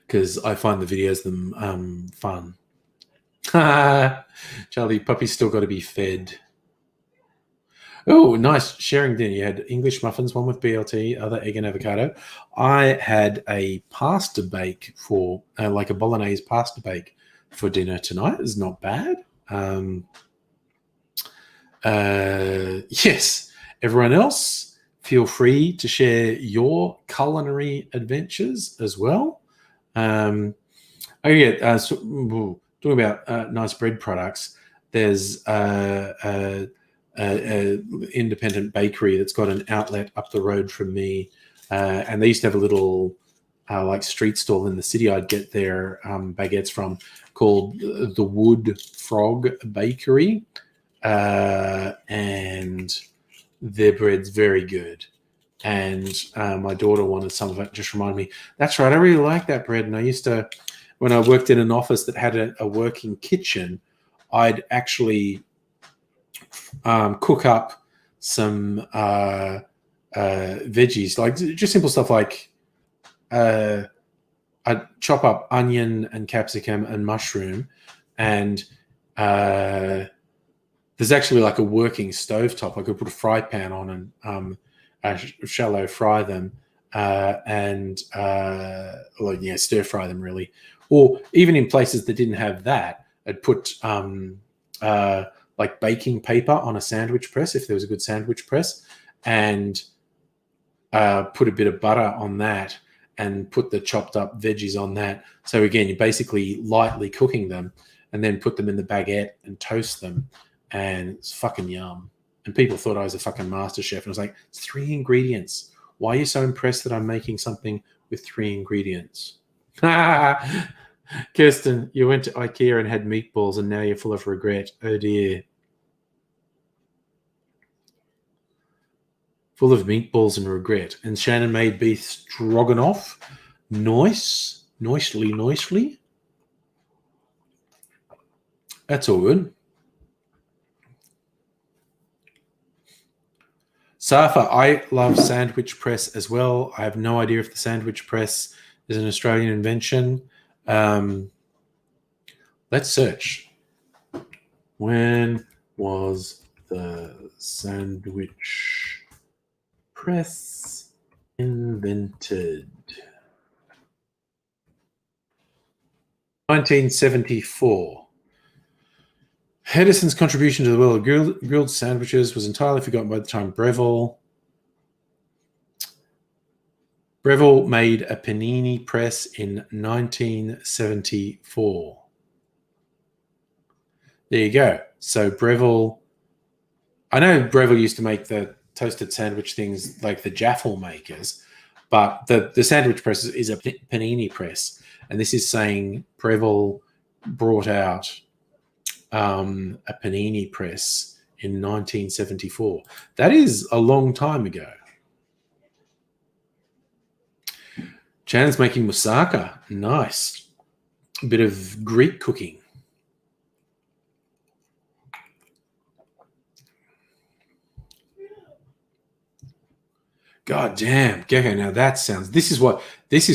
because I find the videos them fun. Charlie, puppy's still got to be fed. Oh, nice sharing dinner. You had English muffins, one with BLT, other egg and avocado. I had a pasta bake for, like a bolognese pasta bake for dinner tonight. It's not bad. Yes, everyone else, feel free to share your culinary adventures as well. Talking about nice bread products, there's independent bakery that's got an outlet up the road from me, and they used to have a little like street stall in the city I'd get their baguettes from, called the Wood Frog Bakery, and their bread's very good. And my daughter wanted some of it. Just reminded me, that's right, I really like that bread. And I used to, when I worked in an office that had a working kitchen, I'd actually cook up some veggies, like just simple stuff like I'd chop up onion and capsicum and mushroom, and there's actually like a working stovetop. I could put a fry pan on and shallow fry them and stir fry them really. Or even in places that didn't have that, I'd put like baking paper on a sandwich press if there was a good sandwich press, and put a bit of butter on that and put the chopped up veggies on that. So again, you're basically lightly cooking them and then put them in the baguette and toast them, and it's fucking yum. And people thought I was a fucking master chef, and I was like, it's 3 ingredients. Why are you so impressed that I'm making something with 3 ingredients? Kirsten, you went to IKEA and had meatballs and now you're full of regret. Oh dear. Full of meatballs and regret. And Shannon made beef stroganoff. Nicely. That's all good. Safa, I love sandwich press as well. I have no idea if the sandwich press is an Australian invention. Let's search. When was the sandwich press invented? 1974. Hedison's contribution to the world of grilled sandwiches was entirely forgotten by the time Breville made a panini press in 1974. There you go. So Breville, I know Breville used to make the toasted sandwich things like the Jaffle makers, but the sandwich press is a panini press. And this is saying Breville brought out a panini press in 1974. That is a long time ago. Jan's making moussaka. Nice. A bit of Greek cooking. God damn, Gecko. Now that sounds. This is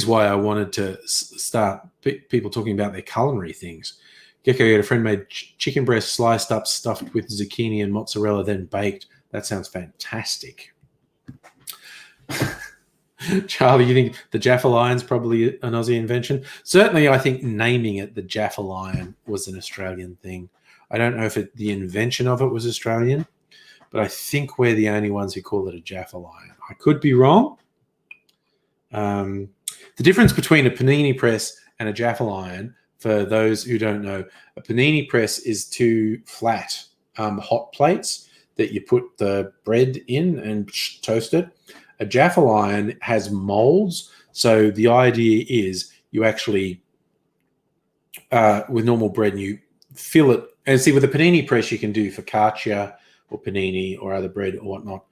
why I wanted to start people talking about their culinary things. Gecko, you had a friend made chicken breast sliced up, stuffed with zucchini and mozzarella, then baked. That sounds fantastic. Charlie, you think the Jaffa Lion's probably an Aussie invention? Certainly, I think naming it the Jaffa Lion was an Australian thing. I don't know if the invention of it was Australian, but I think we're the only ones who call it a Jaffa Lion. I could be wrong. The difference between a panini press and a Jaffa Lion, for those who don't know, a panini press is two flat hot plates that you put the bread in and toast it. A Jaffa Lion has molds. So the idea is you actually, with normal bread, you fill it. And see, with a panini press, you can do focaccia or panini or other bread or whatnot.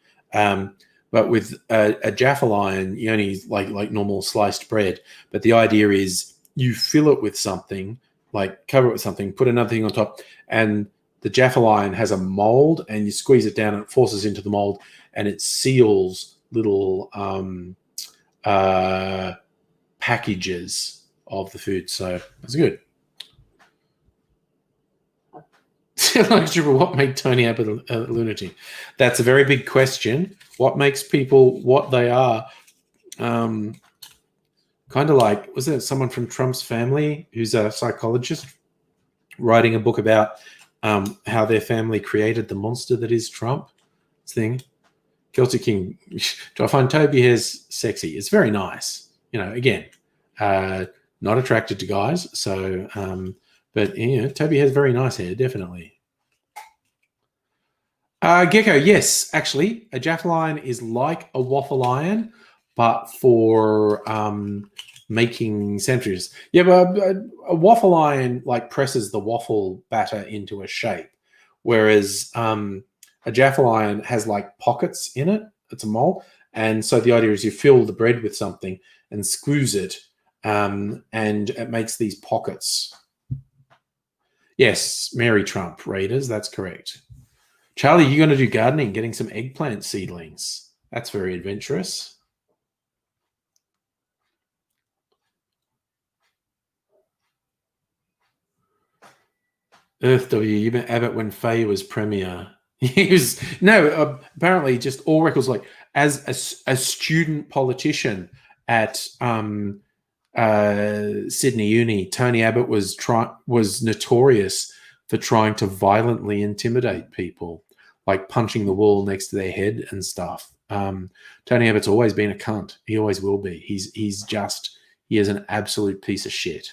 But with a Jaffa Lion, you only like normal sliced bread. But the idea is you fill it with something, like cover it with something, put another thing on top, and the Jaffa Lion has a mold, and you squeeze it down and it forces into the mold, and it seals little packages of the food. So that's good. What made Tony Abbott a lunatic? That's a very big question. What makes people what they are? Kind of like, was it someone from Trump's family who's a psychologist writing a book about how their family created the monster that is Trump thing? Celtic King, do I find Toby Hare's sexy? It's very nice. You know, again, not attracted to guys. So, but, you know, Toby has very nice hair, definitely. Gecko, yes, actually, a Jaffa Lion is like a waffle iron, but for making sandwiches. Yeah, but a waffle iron like presses the waffle batter into a shape, whereas a Jaffa Lion has like pockets in it. It's a mold. And so the idea is you fill the bread with something and squeeze it, and it makes these pockets. Yes, Mary Trump, readers, that's correct. Charlie, you're going to do gardening, getting some eggplant seedlings. That's very adventurous. Earth W, you met Abbott when Faye was premier. He was apparently just all records, like as a student politician at Sydney Uni, Tony Abbott was notorious for trying to violently intimidate people, like punching the wall next to their head and stuff. Tony Abbott's always been a cunt. He always will be. He is an absolute piece of shit.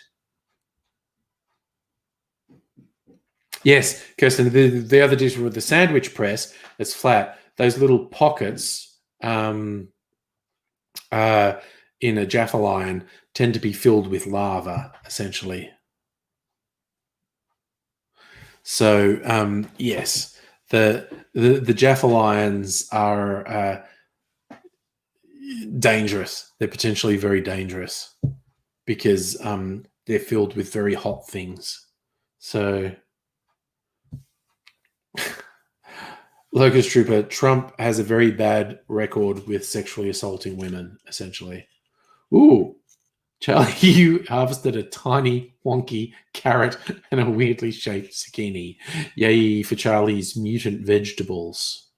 Yes, Kirsten, the other dish with the sandwich press that's flat, those little pockets in a Jaffa Lion tend to be filled with lava, essentially. So, yes, the Jaffa Lions are dangerous. They're potentially very dangerous because they're filled with very hot things. So... Locust Trooper, Trump has a very bad record with sexually assaulting women, essentially. Ooh, Charlie, you harvested a tiny, wonky carrot and a weirdly shaped zucchini. Yay for Charlie's mutant vegetables.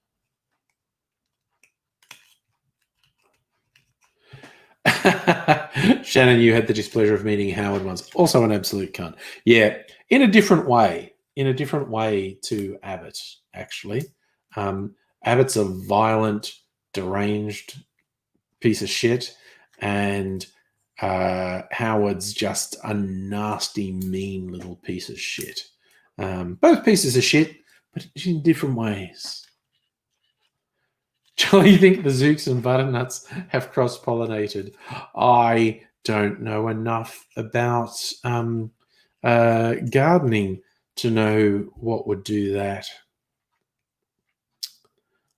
Shannon, you had the displeasure of meeting Howard once. Also an absolute cunt. Yeah, in a different way. In a different way to Abbott, actually. Abbott's a violent, deranged piece of shit, and Howard's just a nasty, mean little piece of shit. Both pieces of shit, but in different ways. Charlie, you think the Zooks and Butternuts have cross-pollinated? I don't know enough about gardening to know what would do that.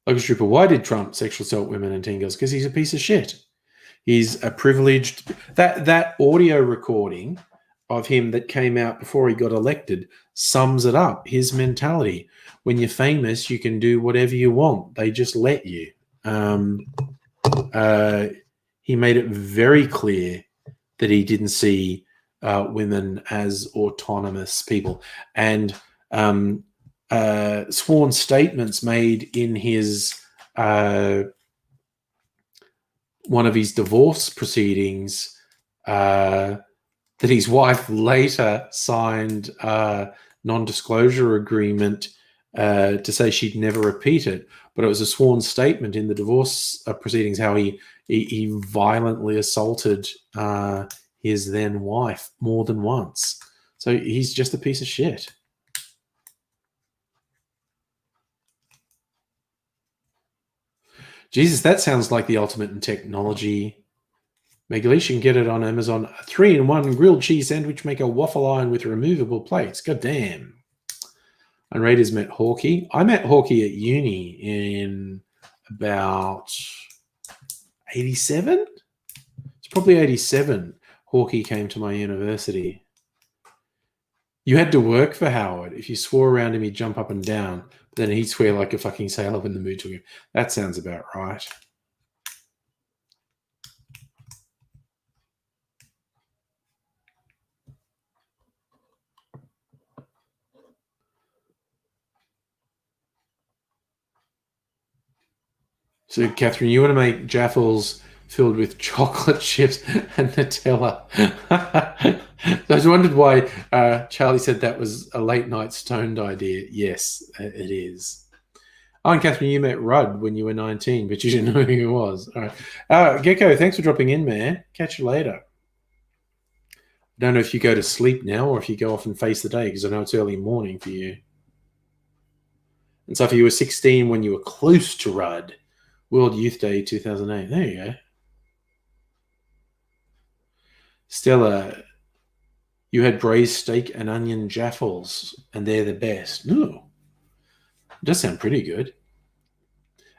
Local Trooper, why did Trump sexual assault women and teen girls? Because he's a piece of shit. He's a privileged... That audio recording of him that came out before he got elected sums it up, his mentality. When you're famous, you can do whatever you want. They just let you. He made it very clear that he didn't see women as autonomous people. And sworn statements made in his one of his divorce proceedings that his wife later signed a non-disclosure agreement to say she'd never repeat it, but it was a sworn statement in the divorce proceedings how he violently assaulted his then wife more than once. So he's just a piece of shit. Jesus, that sounds like the ultimate in technology. Megaleish, you can get it on Amazon. A 3-in-1 grilled cheese sandwich maker waffle iron with removable plates. God damn. And Raiders met Hawkeye. I met Hawkeye at uni in about 87? It's probably 87. Hawkeye came to my university. You had to work for Howard. If you swore around him, he'd jump up and down. But then he'd swear like a fucking sailor when the mood took him. That sounds about right. So, Catherine, you want to make Jaffles filled with chocolate chips and Nutella. I was wondered why Charlie said that was a late night stoned idea. Yes, it is. Oh, and Catherine, you met Rudd when you were 19, but you didn't know who he was. All right. Gecko, thanks for dropping in, man. Catch you later. I don't know if you go to sleep now or if you go off and face the day, because I know it's early morning for you. And so if you were 16 when you were close to Rudd, World Youth Day 2008. There you go. Stella, you had braised steak and onion jaffles, and they're the best. Ooh. It does sound pretty good.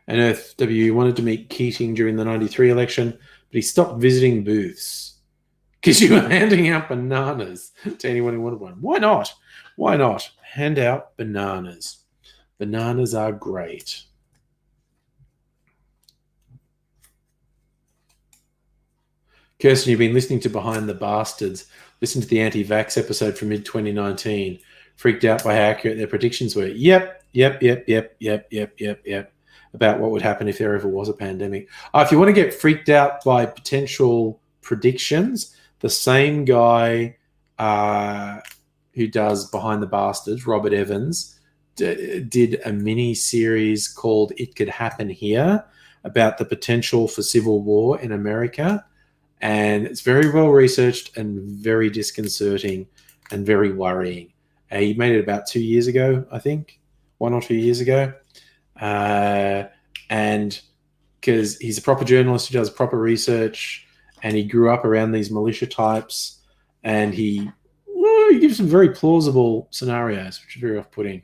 And Earth W wanted to meet Keating during the 93 election, but he stopped visiting booths because you were handing out bananas to anyone who wanted one. Why not? Why not? Hand out bananas. Bananas are great. Kirsten, you've been listening to Behind the Bastards. Listen to the anti-vax episode from mid-2019. Freaked out by how accurate their predictions were. Yep. About what would happen if there ever was a pandemic. If you want to get freaked out by potential predictions, the same guy who does Behind the Bastards, Robert Evans, did a mini series called It Could Happen Here about the potential for civil war in America. And it's very well researched and very disconcerting and very worrying. He made it about 2 years ago, I think, 1 or 2 years ago. And because he's a proper journalist who does proper research, and he grew up around these militia types, and he gives some very plausible scenarios, which is very off-putting.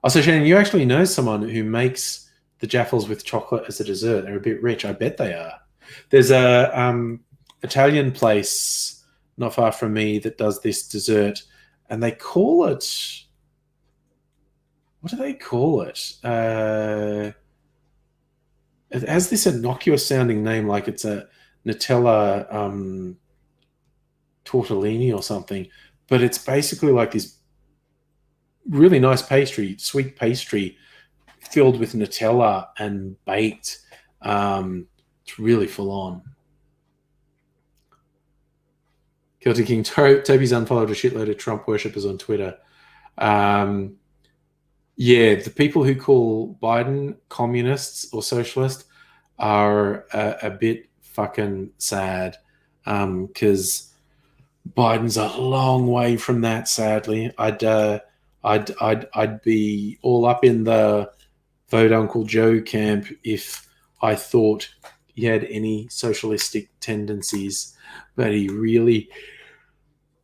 Also, Shannon, you actually know someone who makes the jaffles with chocolate as a dessert. They're a bit rich. I bet they are. There's a Italian place not far from me that does this dessert, and they call it... What do they call it? It has this innocuous-sounding name, like it's a Nutella tortellini or something, but it's basically like this really nice pastry, sweet pastry, filled with Nutella and baked. It's really full on. Celtic King Toby's unfollowed a shitload of Trump worshippers on Twitter. Yeah, the people who call Biden communists or socialist are a bit fucking sad, because Biden's a long way from that. Sadly, I'd be all up in the vote Uncle Joe camp if I thought he had any socialistic tendencies, but he really,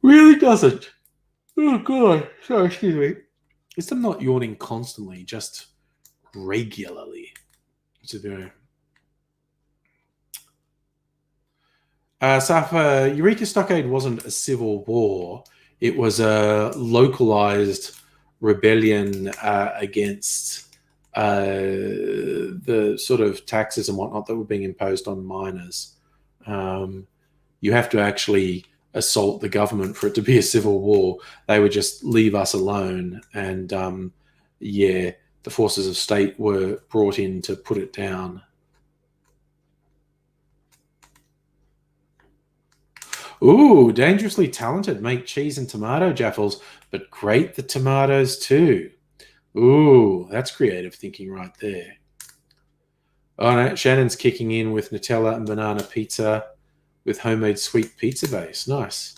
really doesn't. Oh, God. Sorry, excuse me. At least I'm not yawning constantly, just regularly. It's a very... Safa, Eureka Stockade wasn't a civil war. It was a localized rebellion against the sort of taxes and whatnot that were being imposed on miners. You have to actually assault the government for it to be a civil war. They would just leave us alone. And the forces of state were brought in to put it down. Ooh, dangerously talented. Make cheese and tomato jaffles, but grate the tomatoes too. Ooh, that's creative thinking right there. Oh no, Shannon's kicking in with Nutella and banana pizza with homemade sweet pizza base. Nice.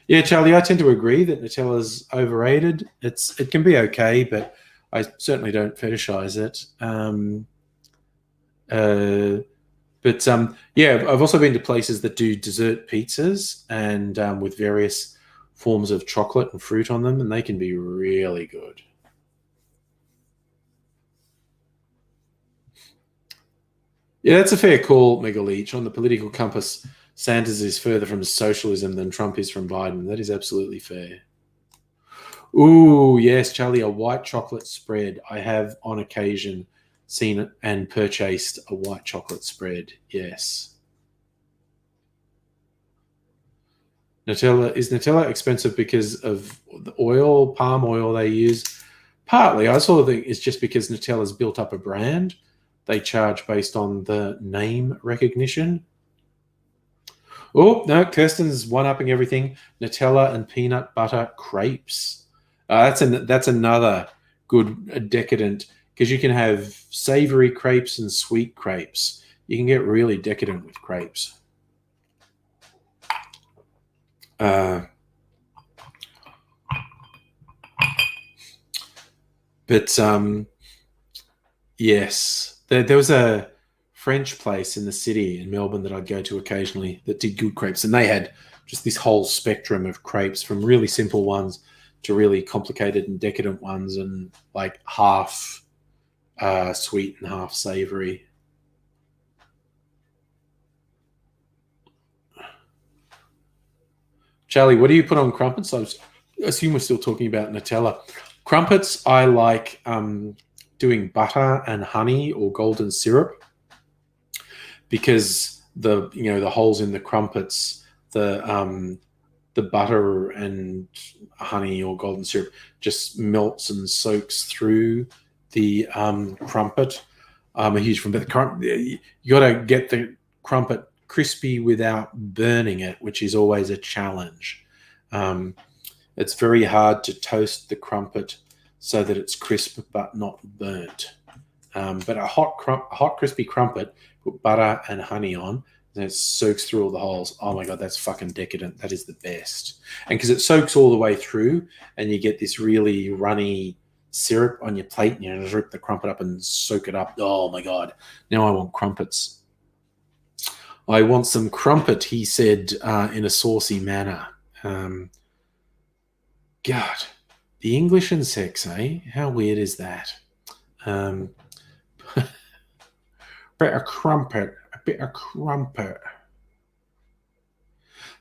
Yeah, Charlie, I tend to agree that Nutella's overrated. It can be okay, but I certainly don't fetishize it. Yeah, I've also been to places that do dessert pizzas and with various forms of chocolate and fruit on them, and they can be really good. Yeah, that's a fair call, Mega Leach. On the political compass, Sanders is further from socialism than Trump is from Biden. That is absolutely fair. Ooh, yes, Charlie, a white chocolate spread. I have on occasion seen it and purchased a white chocolate spread. Yes. Is Nutella expensive because of the oil, palm oil they use? Partly. I sort of think it's just because Nutella's built up a brand. They charge based on the name recognition. Oh, no, Kirsten's one-upping everything. Nutella and peanut butter crepes. That's another good decadent, because you can have savory crepes and sweet crepes. You can get really decadent with crepes. Yes, there was a French place in the city in Melbourne that I'd go to occasionally that did good crepes, and they had just this whole spectrum of crepes from really simple ones to really complicated and decadent ones, and like half sweet and half savory. Charlie, what do you put on crumpets? I assume we're still talking about Nutella. Crumpets, I like doing butter and honey or golden syrup, because the holes in the crumpets, the butter and honey or golden syrup just melts and soaks through the crumpet. I'm a huge fan. But you got to get the crumpet crispy without burning it, which is always a challenge. It's very hard to toast the crumpet so that it's crisp but not burnt. But a hot crispy crumpet, put butter and honey on, and it soaks through all the holes. Oh my God, that's fucking decadent. That is the best. And because it soaks all the way through, and you get this really runny syrup on your plate, and you just rip the crumpet up and soak it up. Oh my God, now I want crumpets. I want some crumpet, he said in a saucy manner. God, the English and sex, eh? How weird is that? Bit of crumpet, a bit of crumpet.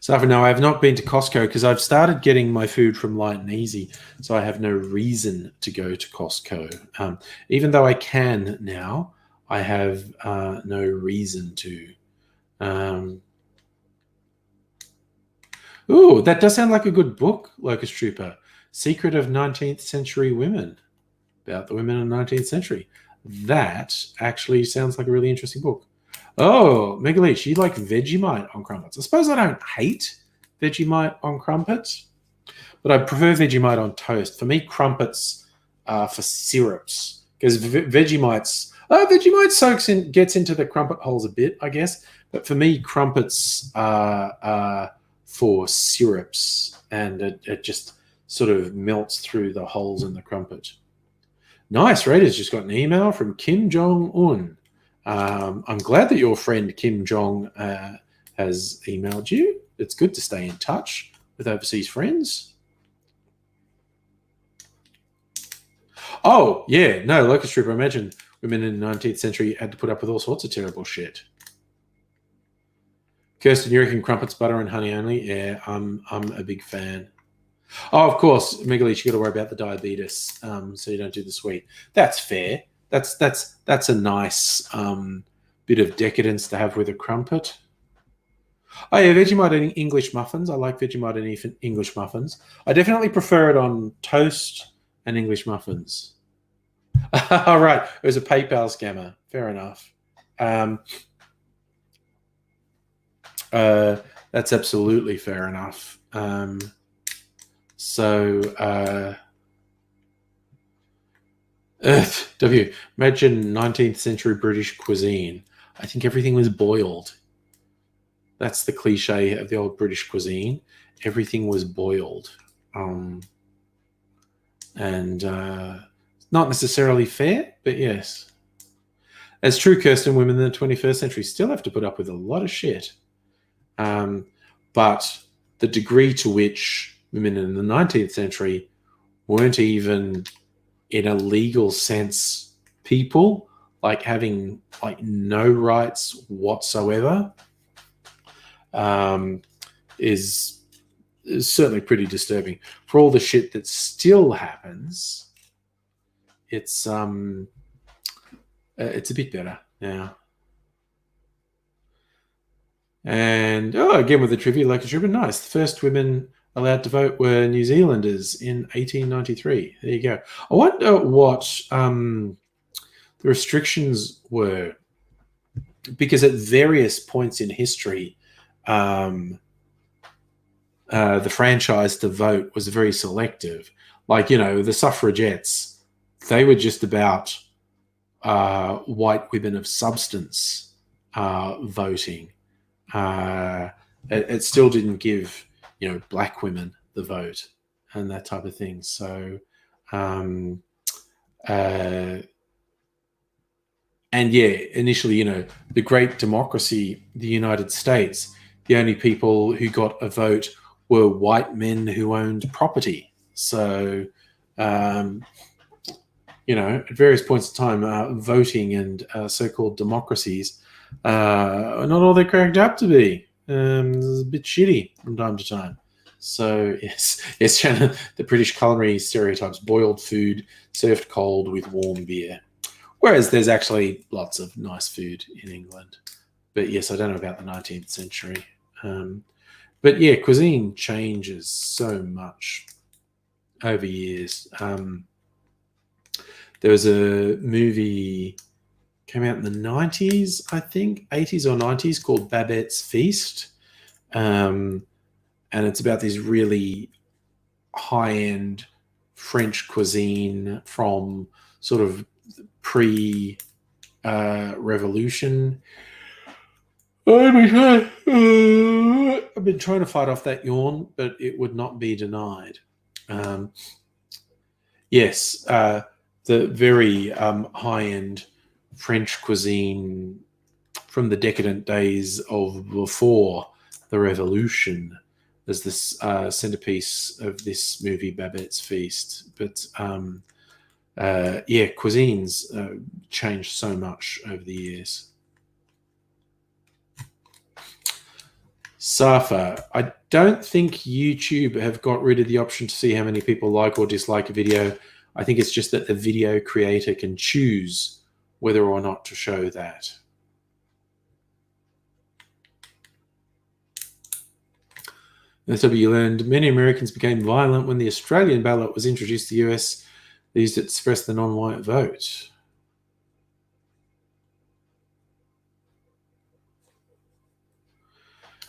So for now, I have not been to Costco because I've started getting my food from Light and Easy, so I have no reason to go to Costco. Even though I can now, I have no reason to. Ooh, that does sound like a good book, Locust Trooper. Secret of 19th Century Women, about the women in the 19th century. That actually sounds like a really interesting book. Oh, Megaleech, you like Vegemite on crumpets. I suppose I don't hate Vegemite on crumpets, but I prefer Vegemite on toast. For me, crumpets are for syrups, because Vegemite gets into the crumpet holes a bit, I guess. But for me, crumpets are for syrups, and it just sort of melts through the holes in the crumpet. Nice. Raiders just got an email from Kim Jong-un. I'm glad that your friend Kim Jong has emailed you. It's good to stay in touch with overseas friends. Oh, yeah. No, locust strip. I imagine women in the 19th century had to put up with all sorts of terrible shit. Kirsten, you reckon crumpets, butter, and honey only? Yeah, I'm a big fan. Oh, of course, Megalich, you got to worry about the diabetes, so you don't do the sweet. That's fair. That's a nice bit of decadence to have with a crumpet. Oh yeah, Vegemite and English muffins. I like Vegemite and English muffins. I definitely prefer it on toast and English muffins. All right, it was a PayPal scammer. Fair enough. That's absolutely fair enough. W. Imagine 19th century British cuisine. I think everything was boiled. That's the cliche of the old British cuisine. Everything was boiled. And not necessarily fair, but yes. As true, Kirsten, women in the 21st century still have to put up with a lot of shit. But the degree to which women in the 19th century weren't even, in a legal sense, people, like having like no rights whatsoever, is certainly pretty disturbing. For all the shit that still happens, it's a bit better now. And again with the trivia, like a trivia, nice. The first women allowed to vote were New Zealanders in 1893. There you go. I wonder what the restrictions were, because at various points in history, the franchise to vote was very selective. Like, the suffragettes, they were just about white women of substance voting. It still didn't give, black women the vote and that type of thing. So, and yeah, initially, the great democracy, the United States, the only people who got a vote were white men who owned property. So, at various points in time, voting and so-called democracies not all they're cracked up to be. It's a bit shitty from time to time. So, yes, Shannon, the British culinary stereotypes: boiled food served cold with warm beer. Whereas there's actually lots of nice food in England. But yes, I don't know about the 19th century. But yeah, cuisine changes so much over years. There was a movie came out in the 90s, I think, 80s or 90s, called Babette's Feast. And it's about this really high-end French cuisine from sort of pre-revolution. I've been trying to fight off that yawn, but it would not be denied. Yes, the very high-end French cuisine from the decadent days of before the revolution is this centerpiece of this movie, Babette's Feast. But yeah, cuisines changed so much over the years. Safa, I don't think YouTube have got rid of the option to see how many people like or dislike a video. I think it's just that the video creator can choose whether or not to show that. SW learned many Americans became violent when the Australian ballot was introduced to the US. They used it to express the non-white vote.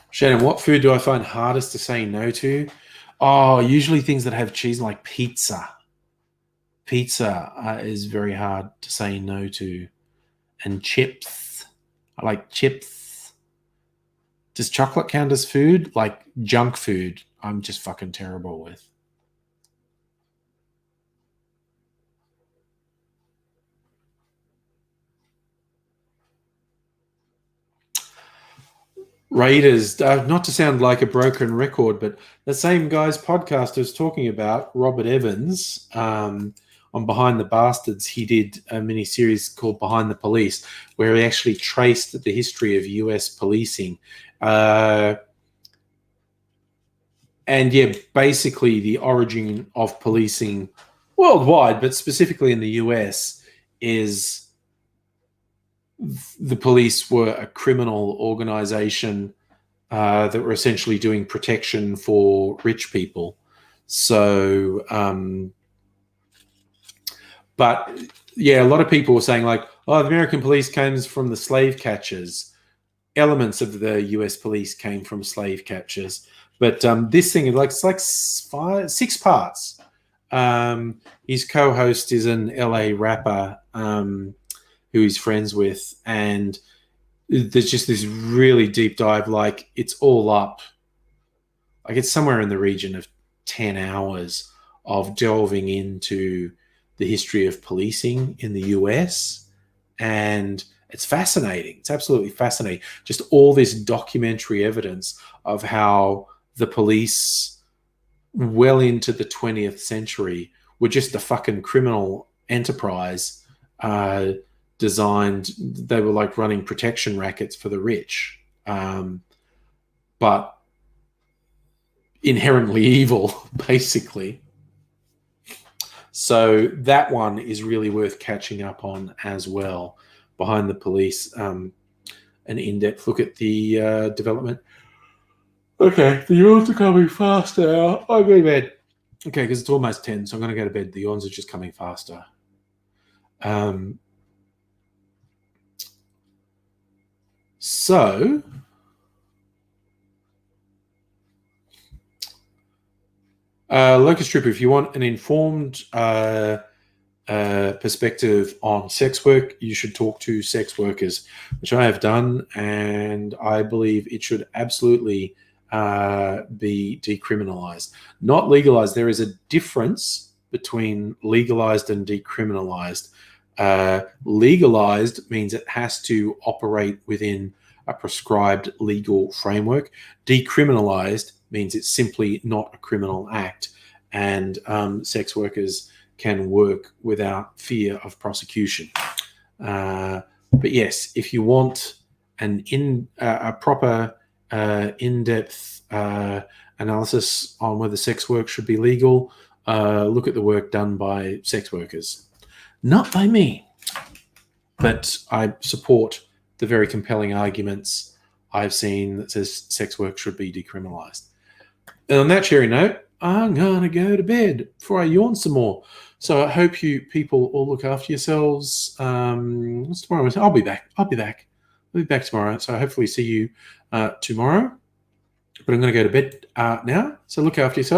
Shannon, what food do I find hardest to say no to? Oh, usually things that have cheese, like pizza. Pizza is very hard to say no to. And chips. I like chips. Does chocolate count as food? Like junk food, I'm just fucking terrible with. Raiders, not to sound like a broken record, but the same guy's podcast I was talking about, Robert Evans, on Behind the Bastards, he did a mini series called Behind the Police, where he actually traced the history of US policing. And yeah, basically the origin of policing worldwide, but specifically in the US, is the police were a criminal organization that were essentially doing protection for rich people. So, but yeah, a lot of people were saying like, oh, the American police came from the slave catchers. Elements of the US police came from slave catchers. But this thing, it's like 6 parts. His co-host is an LA rapper who he's friends with, and there's just this really deep dive. Like, it's all up. Like, it's somewhere in the region of 10 hours of delving into the history of policing in the US, and it's fascinating. It's absolutely fascinating. Just all this documentary evidence of how the police, well into the 20th century, were just a fucking criminal enterprise designed. They were like running protection rackets for the rich, but inherently evil, basically. So that one is really worth catching up on as well. Behind the Police, an in-depth look at the development. Okay, the yawns are coming faster now. I'm going to bed. Okay, because it's almost 10, so I'm going to go to bed. The yawns are just coming faster. So, Locust Trooper, if you want an informed perspective on sex work, you should talk to sex workers, which I have done, and I believe it should absolutely be decriminalized, not legalized. There is a difference between legalized and decriminalized. Legalized means it has to operate within a prescribed legal framework. Decriminalized means it's simply not a criminal act, and sex workers can work without fear of prosecution. But yes, if you want a proper in-depth analysis on whether sex work should be legal, look at the work done by sex workers. Not by me, but I support the very compelling arguments I've seen that says sex work should be decriminalized. And on that cheery note, I'm going to go to bed before I yawn some more. So I hope you people all look after yourselves. What's tomorrow? I'll be back. I'll be back tomorrow. So hopefully see you tomorrow. But I'm going to go to bed now. So look after yourself.